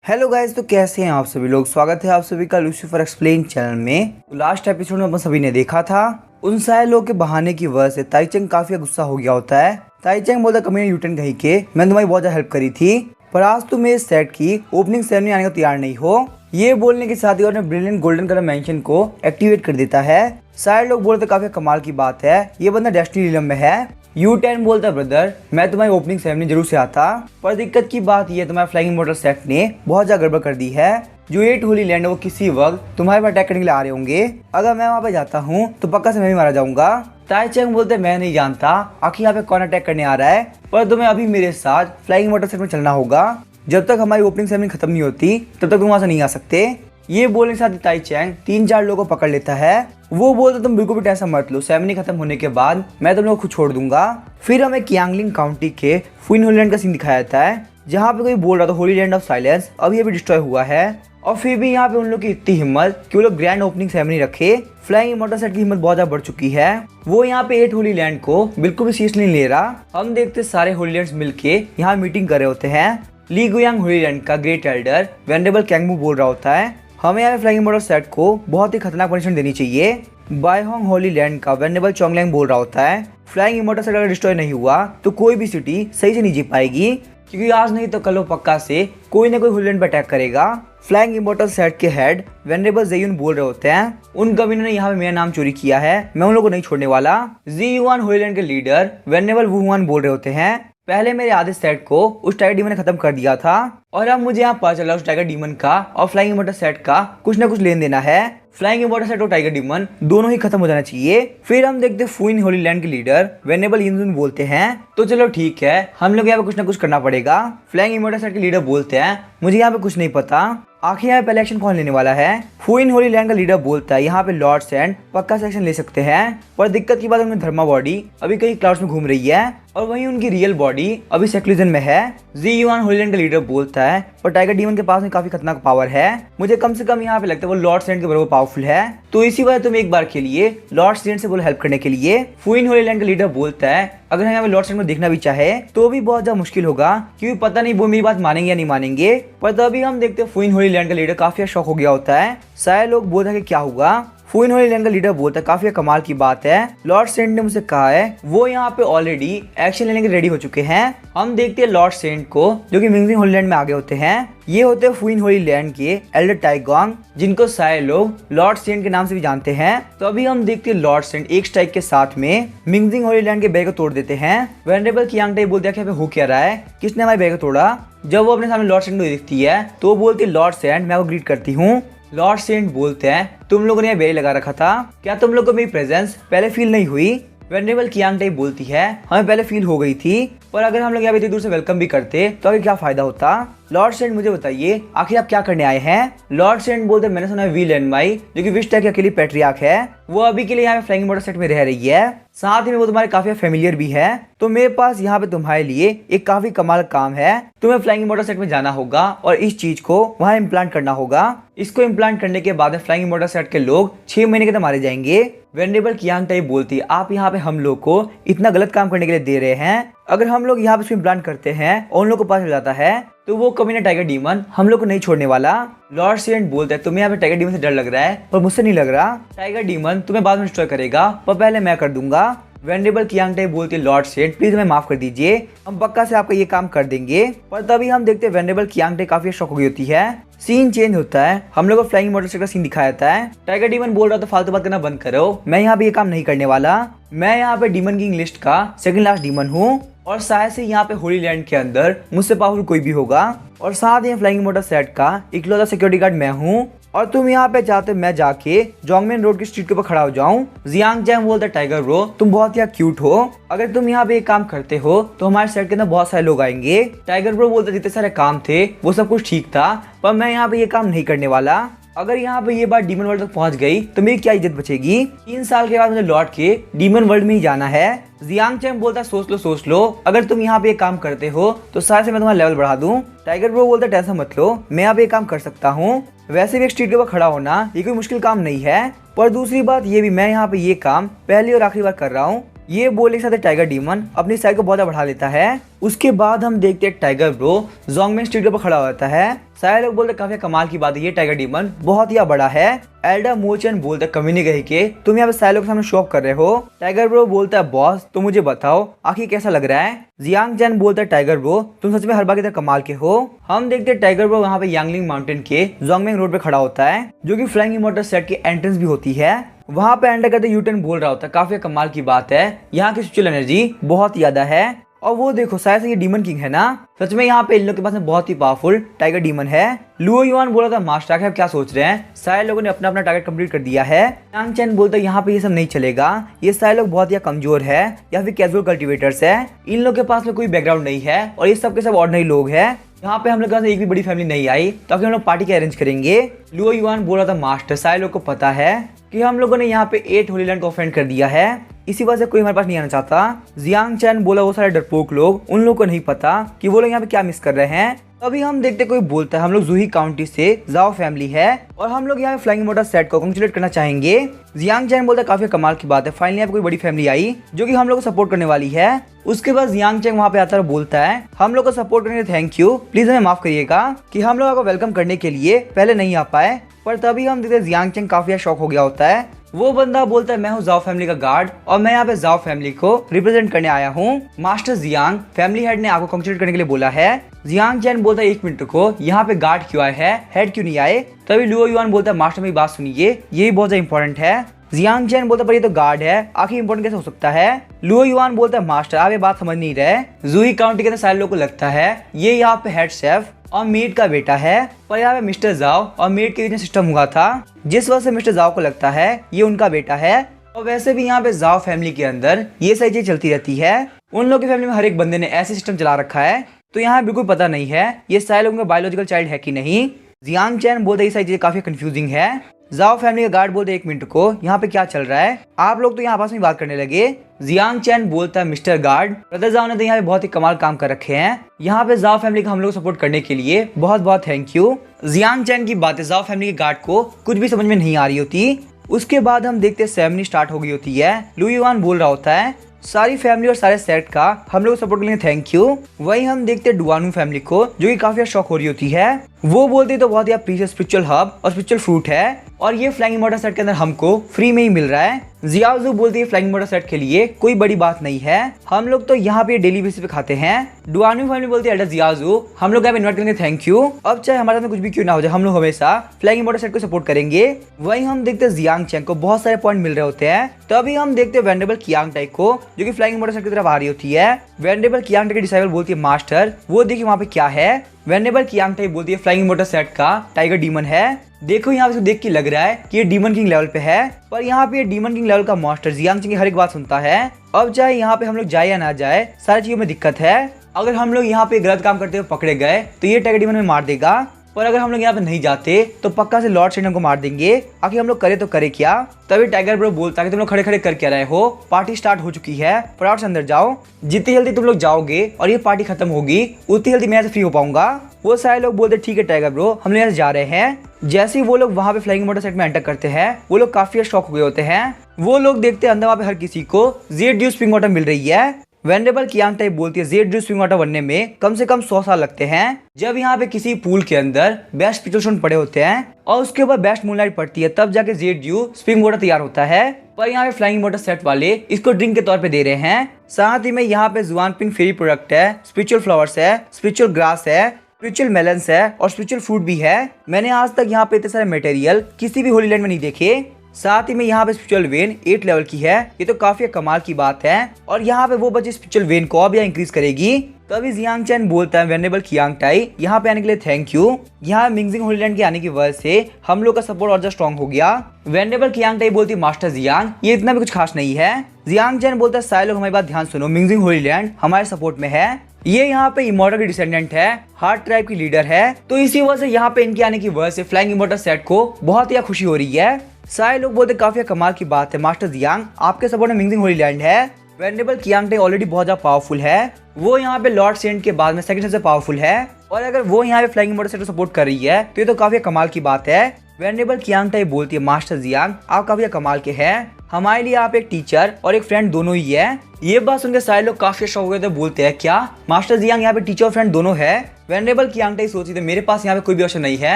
Hello guys, तो कैसे हैं आप सभी लोग। स्वागत है आप सभी का लूसीफर एक्सप्लेन चैनल में। तो लास्ट एपिसोड में अपन सभी ने देखा था उन सारे लोग के बहाने की वजह से ताइचंग काफी गुस्सा हो गया होता है। ताइचंग बोलता कमीने यूटर्न कहीं के मैंने तुम्हारी बहुत ज्यादा हेल्प करी थी, पर आज तुम इस सेट की ओपनिंग सेरेमनी आने को तैयार नहीं हो। ये बोलने के साथ ही और ब्रिलियंट गोल्डन कलर मेंशन को एक्टिवेट कर देता है। सारे लोग बोलते काफी कमाल की बात है, ये बंदा डेस्टिनी रिलम में है। U10 बोलता ब्रदर मैं तुम्हारी ओपनिंग सेरेमनी जरूर से आता, पर दिक्कत की बात ये तुम्हारे फ्लाइंग इमॉर्टल सेट ने बहुत ज्यादा गड़बड़ कर दी है। जो 8 होली लैंड है वो किसी वक्त तुम्हारे पर अटैक करने के लिए आ रहे होंगे। अगर मैं वहाँ पे जाता हूँ तो पक्का से मैं भी मारा जाऊंगा। ताइचंग बोलते मैं नहीं जानता आखिर यहाँ पे कौन अटैक करने आ रहा है, पर तुम्हें अभी मेरे साथ फ्लाइंग इमॉर्टल सेट में चलना होगा। जब तक हमारी ओपनिंग सेरेमनी खत्म नहीं होती तब तक तुम वहाँ से नहीं आ सकते। ये बोलने के साथ ताइचंग 3-4 लोगों को पकड़ लेता है। वो बोलते तुम बिल्कुल भी टेंशन मत लो, सेरेमनी खत्म होने के बाद मैं तुम लोगों को खुद छोड़ दूंगा। फिर हमें कियांगलिंग काउंटी के फुइन होली लैंड का सीन दिखाया जाता है, जहाँ पे कोई बोल रहा था होली लैंड ऑफ साइलेंस अभी अभी डिस्ट्रॉय हुआ है। और फिर भी यहाँ पे उन लोग की इतनी हिम्मत कि वो लोग ग्रैंड ओपनिंग सेरेमनी रखे। फ्लाइंग इमॉर्टल सेट की हिम्मत बहुत ज्यादा बढ़ चुकी है। वो यहाँ पे 8 होली लैंड को बिल्कुल भी सीरियस नहीं ले रहा। हम देखते सारे होली लैंड्स मिलके यहाँ मीटिंग कर रहे होते हैं। ली गुयांग होली लैंड का ग्रेट एल्डर वेनरेबल कैंगमू बोल रहा होता है हमें यहाँ फ्लाइंग इमॉर्टल सेट को बहुत ही खतरनाक पनिशमेंट देनी चाहिए। बायहोंग होली लैंड का वेनरेबल चोंगलैंग बोल रहा होता है फ्लाइंग इमॉर्टल सेट अगर डिस्ट्रॉय नहीं हुआ तो कोई भी सिटी सही से नहीं जीत पाएगी, क्योंकि आज नहीं तो कल वो पक्का से कोई ना कोई होली लैंड पर अटैक करेगा। फ्लाइंग इमॉर्टल सेट के हेड वेनरेबल जेयुन बोल रहे होते हैं उन कमीनों ने यहाँ पे मेरा नाम चोरी किया है, मैं उन लोगों को नहीं छोड़ने वाला। जी युआन होली लैंड के लीडर वेनरेबल वुहुआन बोल रहे होते हैं पहले मेरे आधे सेट को उस टाइगर डीमन ने खत्म कर दिया था, और अब मुझे यहाँ पता चला उस टाइगर डीमन का और फ्लाइंग इमॉर्टल सेट का कुछ ना कुछ लेन देना है। फ्लाइंग इमॉर्टल सेट और टाइगर डीमन दोनों ही खत्म हो जाना चाहिए। फिर हम देखते फुइन होली लैंड के लीडर वेनेबल यिनजुन बोलते हैं तो चलो ठीक है, हम लोग यहाँ पे कुछ ना कुछ करना पड़ेगा। फ्लाइंग इमॉर्टल सेट के लीडर बोलते हैं मुझे यहाँ पे कुछ नहीं पता, आखिर यहाँ पे पहले एक्शन कौन लेने वाला है। फुइन होली लैंड का लीडर बोलता है यहाँ पे लॉर्ड सैंड पक्का से एक्शन ले सकते हैं, पर दिक्कत की बात उनकी धर्मा बॉडी अभी कहीं क्लाउड्स में घूम रही है और वहीं उनकी रियल बॉडी अभी सेक्लूजन में है। जी युआन होली लैंड का लीडर बोलता है पर टाइगर डीमन के पास में काफी खतरनाक पावर है, मुझे कम से कम यहाँ पे लगता है वो लॉर्ड सैंड के बराबर पावरफुल है, तो इसी वजह तुम एक बार के लिए लॉर्ड सैंड से बोलो हेल्प करने के लिए। फुइन होली लैंड का लीडर बोलता है अगर हम यहाँ पे लॉर्ड सैंड को देखना भी चाहे तो भी बहुत ज्यादा मुश्किल होगा, क्योंकि पता नहीं वो मेरी बात मानेंगे या नहीं मानेंगे। पर तभी हम देखते हैं फुइन होली लैंड का लीडर काफी शॉक हो गया होता है। सारे लोग बोलते हैं कि क्या हुआ। फुइन होली लैंड का लीडर बोलता है काफी कमाल की बात है, लॉर्ड सेंट ने मुझसे कहा है वो यहाँ पे ऑलरेडी एक्शन लेने के रेडी हो चुके हैं। हम देखते हैं लॉर्ड सेंट को जो कि मिंगजिंग होली लैंड में आगे होते हैं। ये होते हैं फुइन होली लैंड के एल्डर टाइगोंग, जिनको सारे लोग लॉर्ड सेंट के नाम से भी जानते हैं। तो अभी हम देखते हैं लॉर्ड सेंट एक स्ट्राइक के साथ में मिंगजिंग होली लैंड के बैग को तोड़ देते हैं। वेनरेबल कियांगटाई बोलते हैं कि हो क्या रहा है, किसने हमारे बैग को तोड़ा। जब वो अपने सामने लॉर्ड सेंट को देखती है तो वो बोलती है लॉर्ड सेंट मैं आपको ग्रीट करती हूँ। लॉर्ड सेंट बोलते हैं तुम लोगों ने यह बैरी लगा रखा था, क्या तुम लोग को मेरी प्रेजेंस पहले फील नहीं हुई। वेनरेबल कियांगटाई बोलती है हमें पहले फील हो गई थी, पर अगर हम लोग यहाँ पे इतनी दूर से वेलकम भी करते तो आगे क्या फायदा होता। लॉर्ड सेंट मुझे बताइए आखिर आप क्या करने आए हैं। लॉर्ड सेंट बोलते मैंने सुना है वी लैंडमाई जो कि विश्व की अकेली पैट्रियार्क है वो अभी के लिए यहाँ पे फ्लाइंग इमॉर्टल सेट में रह रही है, साथ ही में वो तुम्हारे काफी फेमिलियर भी है। तो मेरे पास यहाँ पे तुम्हारे लिए एक काफी कमाल काम है, तुम्हें फ्लाइंग इमॉर्टल सेट में जाना होगा और इस चीज को वहाँ इम्प्लांट करना होगा। इसको इम्प्लांट करने के बाद फ्लाइंग इमॉर्टल सेट के लोग 6 महीने के अंदर मारे जाएंगे। वेनरेबल कियांगटाई बोलती है आप यहाँ पे हम लोग को इतना गलत काम करने के लिए दे रहे हैं, अगर हम लोग यहाँ पे इसको इम्प्लांट करते हैं और उन लोग को पता चल जाता है तो वो कभी ना टाइगर डीमन हम लोग को नहीं छोड़ने वाला। लॉर्ड सेंट बोलते हैं तुम्हें यहाँ पे टाइगर डीमन से डर लग रहा है, पर मुझसे नहीं लग रहा। टाइगर डीमन तुम्हें बाद में डिस्ट्रॉय करेगा पर पहले मैं कर दूंगा। वेनरेबल कियांगटाई बोलती है लॉर्ड सेंट प्लीज हमें माफ कर दीजिए, हम पक्का से आपका ये काम कर देंगे। पर तभी हम देखते हैं वेनरेबल कियांगटाई काफी शॉक हो गई होती है। सीन चेंज होता है, हम लोग को फ्लाइंग इमॉर्टल सेट का सीन दिखाया जाता है। टाइगर डीमन बोल रहा था फालतू बात करना बंद करो, मैं यहाँ पे ये काम नहीं करने वाला, मैं यहाँ पे डीमन किंग लिस्ट का सेकंड लास्ट डीमन हूँ और शायद से यहाँ पे होली लैंड के अंदर मुझसे पावरफुल कोई भी होगा, और साथ ही फ्लाइंग इमॉर्टल सेट का इकलौता सिक्योरिटी गार्ड मैं हूँ। और तुम यहाँ पे चाहते मैं जाके जोंगमेन रोड की स्ट्रीट के ऊपर खड़ा हो जाऊं। जियांग जैंग बोलता है टाइगर ब्रो तुम बहुत ही क्यूट हो, अगर तुम यहाँ पे एक काम करते हो तो हमारे सेट के अंदर बहुत सारे लोग आएंगे। टाइगर ब्रो बोलता जितने सारे काम थे वो सब कुछ ठीक था, पर मैं यहाँ पे ये काम नहीं करने वाला, अगर यहाँ पे ये बात डीमन वर्ल्ड तक पहुंच गई तो मेरी क्या इज्जत बचेगी। 3 साल के बाद मुझे लौट के डीमन वर्ल्ड में ही जाना है। जियांग चैंग बोलता है सोच लो अगर तुम यहाँ पे एक काम करते हो तो सारे से मैं तुम्हारा लेवल बढ़ा दूं। टाइगर ब्रो बोलता है टेंशन मत लो, मैं यहाँ पे एक काम कर सकता हूँ, वैसे भी एक स्ट्रीट के ऊपर खड़ा होना ये कोई मुश्किल काम नहीं है, पर दूसरी बात ये भी मैं यहाँ पे ये काम पहली और आखिरी बार कर रहा हूँ। ये बोलने के साथ टाइगर डीमन अपनी साइड को बहुत बढ़ा लेता है। उसके बाद हम देखते हैं टाइगर ब्रो जोंगमेन स्ट्रीट के ऊपर खड़ा होता है, सारे लोग बोलते काफी कमाल की बात है, ये टाइगर डीमन बहुत ही बड़ा है। एल्डर मोचन बोलता कमी नहीं कही के तुम यहाँ पे सारे लोग के सामने शो ऑफ कर रहे हो। टाइगर ब्रो बोलता है बॉस तो मुझे बताओ आखिर कैसा लग रहा है। जियांग चैन बोलता है टाइगर ब्रो तुम सच में हर बार की तरह कमाल के हो। हम देखते हैं टाइगर ब्रो वहाँ पे यांगलिंग माउंटेन के जोंगमेंग रोड पे खड़ा होता है, जो कि फ्लाइंग इमोर्टल सेट की एंट्रेंस भी होती है। वहाँ पे एंटर करते यूटर्न बोल रहा होता है काफी कमाल की बात है, यहाँ की स्पिरिचुअल एनर्जी बहुत ज्यादा है। और वो देखो शायद से ये डीमन किंग है ना, सच में यहाँ पे इन लोग के पास में बहुत ही पावरफुल टाइगर डीमन है। लुओ युआन बोला था मास्टर आखिर क्या सोच रहे हैं, सारे लोगों ने अपना अपना टारगेट कंप्लीट कर दिया है। यांग चैन बोलता है यहाँ पे ये सब नहीं चलेगा, ये सारे लोग बहुत ही कमजोर है या फिर कैजुअल कल्टिवेटर्स है, इन लोग के पास में कोई बैकग्राउंड नहीं है और ये सब के सब ऑर्डिनरी लोग हैं। यहाँ पे हम लोग एक भी बड़ी फैमिली नहीं आई तो हम लोग पार्टी के अरेंज करेंगे। लुओ युआन बोला था मास्टर सारे लोग को पता है कि हम लोगों ने यहाँ पे 8 होली लैंड को ऑफेंड कर दिया है, इसी वजह से कोई हमारे पास नहीं आना चाहता। जियांग चैन बोला वो सारे डरपोक लोग, उन लोगों को नहीं पता कि वो लोग यहाँ पे क्या मिस कर रहे हैं। अभी हम देखते कोई बोलता है हम लोग जूही काउंटी से जाओ फैमिली है और हम लोग यहाँ पे फ्लाइंग इमोर्टल सेट को कंग्रेचुलेट करना चाहेंगे। जियांग चैन बोलता है काफी कमाल की बात है, फाइनली यहाँ पे कोई बड़ी फैमिली आई जो कि हम लोग को सपोर्ट करने वाली है। उसके बाद जियांग चैन वहाँ पे आता है बोलता है हम लोग को सपोर्ट करने के थैंक यू, प्लीज हमें माफ करिएगा कि हम लोग आपको वेलकम करने के लिए पहले नहीं आ पाए। पर तभी हम देखते जियांग चैन काफी शॉक हो गया होता है। वो बंदा बोलता है मैं हूँ जाओ फैमिली का गार्ड और मैं यहाँ पे जाओ फैमिली को रिप्रेजेंट करने आया हूँ। मास्टर जियांग फैमिली हेड ने आपको कंग्रेचुलेट करने के लिए बोला है। जियांग चैन बोलता है 1 मिनट को यहाँ पे गार्ड क्यों आए हैं, हेड क्यों नहीं आए। तभी लुओ युआन बोलता है मास्टर मेरी बात सुनिए, ये बहुत ज्यादा इंपॉर्टेंट है। जियांग चैन बोलता है पर ये तो गार्ड है, आखिर इंपॉर्टेंट कैसे हो सकता है। लुओ युआन बोलता है मास्टर आप ये बात समझ नहीं रहे, जूही काउंटी के अंदर सारे लोगों को लगता है ये यहाँ पे हेड शेफ और मीट का बेटा है, पर यहाँ पे मिस्टर जाओ और मीट के बीच में सिस्टम हुआ था जिस वजह से मिस्टर जाओ को लगता है ये उनका बेटा है। और वैसे भी यहाँ पे जाओ फैमिली के अंदर ये सारी चीज चलती रहती है, उन लोगों की फैमिली में हर एक बंदे ने ऐसे सिस्टम चला रखा है, तो यहाँ बिल्कुल पता नहीं है ये सारे लोगों का बायोलॉजिकल चाइल्ड है कि नहीं। जियांग चैन बोलते ये सारी चीजें काफी कंफ्यूजिंग है। जाओ फैमिली का गार्ड बोलते 1 मिनट को यहाँ पे क्या चल रहा है, आप लोग तो यहाँ आपस में बात करने लगे। जियांग चैन बोलता है मिस्टर गार्ड ब्रदर जाओ ने तो यहाँ पे बहुत ही कमाल काम कर रखे हैं, यहाँ पे जाओ फैमिली का हम लोग सपोर्ट करने के लिए बहुत बहुत थैंक यू। जियांग चैन की बातें जाओ फैमिली के गार्ड को कुछ भी समझ में नहीं आ रही होती। उसके बाद हम देखते हैं सेरेमनी स्टार्ट हो गई होती है। लुओ युआन बोल रहा होता है सारी फैमिली और सारे सेट का हम लोग सपोर्ट करने थैंक यू। वही हम देखते हैं डुआनू फैमिली को जो कि काफी शौक हो रही होती है, वो बोलती तो बहुत ही प्रीशियस स्पिरिचुअल हब और स्पिरिचुअल फ्रूट है और ये फ्लाइंग इमोर्टल सेट के अंदर हमको फ्री में ही मिल रहा है। जियाओजू बोलती है फ्लाइंग इमोर्टल सेट के लिए कोई बड़ी बात नहीं है, हम लोग तो यहाँ पे डेली बेसिस पे खाते हैं। डुआनू फैमिली बोलती है एल्डर जियाओजू हम लोग यहाँ पे इन्वाइट करेंगे थैंक यू, अब चाहे हमारे साथ कुछ भी क्यों ना हो जाए हम लोग हमेशा फ्लाइंग इमोर्टल सेट को सपोर्ट करेंगे। वही हम देखते हैं जियांग चैन को बहुत सारे पॉइंट मिल रहे होते हैं, तभी हम देखते हैं वेंडेबल कियांग टाइक को जो कि फ्लाइंग इमोर्टल सेट की तरफ आ रही होती है। वेंडेबल कियांग टाइक की डिसाइबल बोलती है मास्टर वो देखिए वहाँ पे क्या है। वेंडेबल कियांग टाइक बोलती है फ्लाइंग इमोर्टल सेट का टाइगर डीमन है, देखो यहाँ पे देख के लग रहा है कि ये डीमन किंग लेवल पे है, पर यहाँ पे ये डीमन किंग लेवल का मास्टर जियांग चैन की हर एक बात सुनता है। अब चाहे यहाँ पे हम लोग जाए या ना जाए सारी चीजों में दिक्कत है, अगर हम लोग यहाँ पे गलत काम करते हुए पकड़े गए तो ये टाइगर डीमन में मार देगा, पर अगर हम लोग यहाँ पे नहीं जाते तो पक्का से लॉर्ड शेडन को मार देंगे। आखिर हम लोग करे तो करे क्या। तभी टाइगर ब्रो बोलता है कि तुम लोग खड़े खड़े कर क्या रहे हो, पार्टी स्टार्ट हो चुकी है, फटाफट से अंदर जाओ, जितनी जल्दी तुम लोग जाओगे और ये पार्टी खत्म होगी उतनी जल्दी मैं यहाँ से फ्री हो पाऊंगा। वो सारे लोग बोलते ठीक है टाइगर ब्रो हम लोग यहाँ से जा रहे हैं। जैसे ही वो लोग वहाँ पे फ्लाइंग इमोर्टल सेट में एंटर करते हैं वो लोग काफी शॉक हो गए होते हैं। वो लोग देखते हैं अंदर वहाँ पे हर किसी को जेड ड्यू स्प्रिंग वाटर मिल रही है। वेंडेबल कियांग टाइप बोलती है जेड ड्यू स्प्रिंग वाटर बनने में कम से कम 100 साल लगते हैं। जब यहाँ पे किसी पूल के अंदर बेस्ट पिचल पड़े होते हैं और उसके ऊपर बेस्ट मूनलाइट पड़ती है तब जाके जेड ड्यू स्प्रिंग वाटर तैयार होता है, पर यहाँ पे फ्लाइंग वाटर सेट वाले इसको ड्रिंक के तौर पे दे रहे हैं। साथ ही में यहाँ पे जुआन पिंग फेरी प्रोडक्ट है, स्पिरिचुअल फ्लावर्स है, स्पिरिचुअल ग्रास है, स्पिरिचुअल मेलन्स है और स्पिरिचुअल फ्रूट भी है। मैंने आज तक यहाँ पे इतने सारे मटेरियल किसी भी होली लैंड में नहीं देखे। साथ ही में यहाँ पे स्पिरिचुअल वेन 8 लेवल की है, ये तो काफी कमाल की बात है और यहाँ पे वो बच्चे स्पिरिचुअल वेन को अब इंक्रीज करेगी। तभी जियांग चैन बोलता है वेनेबल कियांग टाई यहाँ पे आने के लिए थैंक यू, यहाँ मिंगजिंग होली लैंड के आने की वजह से हम लोग का सपोर्ट और ज्यादा स्ट्रॉन्ग हो गया। वेनेबल कियांग टाई बोलती है मास्टर जियांग ये इतना भी कुछ खास नहीं है। जियांग चैन बोलता है सारे लोग हमारी बात ध्यान सुनो, मिंगजिंग होली लैंड हमारे सपोर्ट में है, ये यहाँ पे इमोर्टल की डिसेंडेंट है, हार्ट ट्राइब की लीडर है, तो इसी वजह से यहाँ पे इनके आने की वजह से फ्लाइंग इमोर्टल सेट को बहुत ही खुशी हो रही है। सारे लोग बोलते काफी कमाल की बात है मास्टर जियांग आपके सपोर्ट में मिंगजिंग होली लैंड है। वेनेबल कियांग टाई ऑलरेडी बहुत ज्यादा पावरफुल है, वो यहाँ पे लॉर्ड सेंट के बाद में सेकंड सबसे पावरफुल है और अगर वो यहाँ पे फ्लाइंग इमोर्टल सेट को सपोर्ट कर रही है तो ये तो काफी कमाल की बात है। वेनेबल कियांग टाई बोलती है मास्टर जियांग आप काफी कमाल के हैं, हमारे लिए आप एक टीचर और एक फ्रेंड दोनों ही है। ये बात सुनकर सारे लोग काफी शौक हो गए थे, बोलते हैं क्या मास्टर जियांग यहाँ पे टीचर और फ्रेंड दोनों है। वेंडेबल कियांगटाई सोची तो मेरे पास यहाँ पे कोई भी ऑप्शन नहीं है,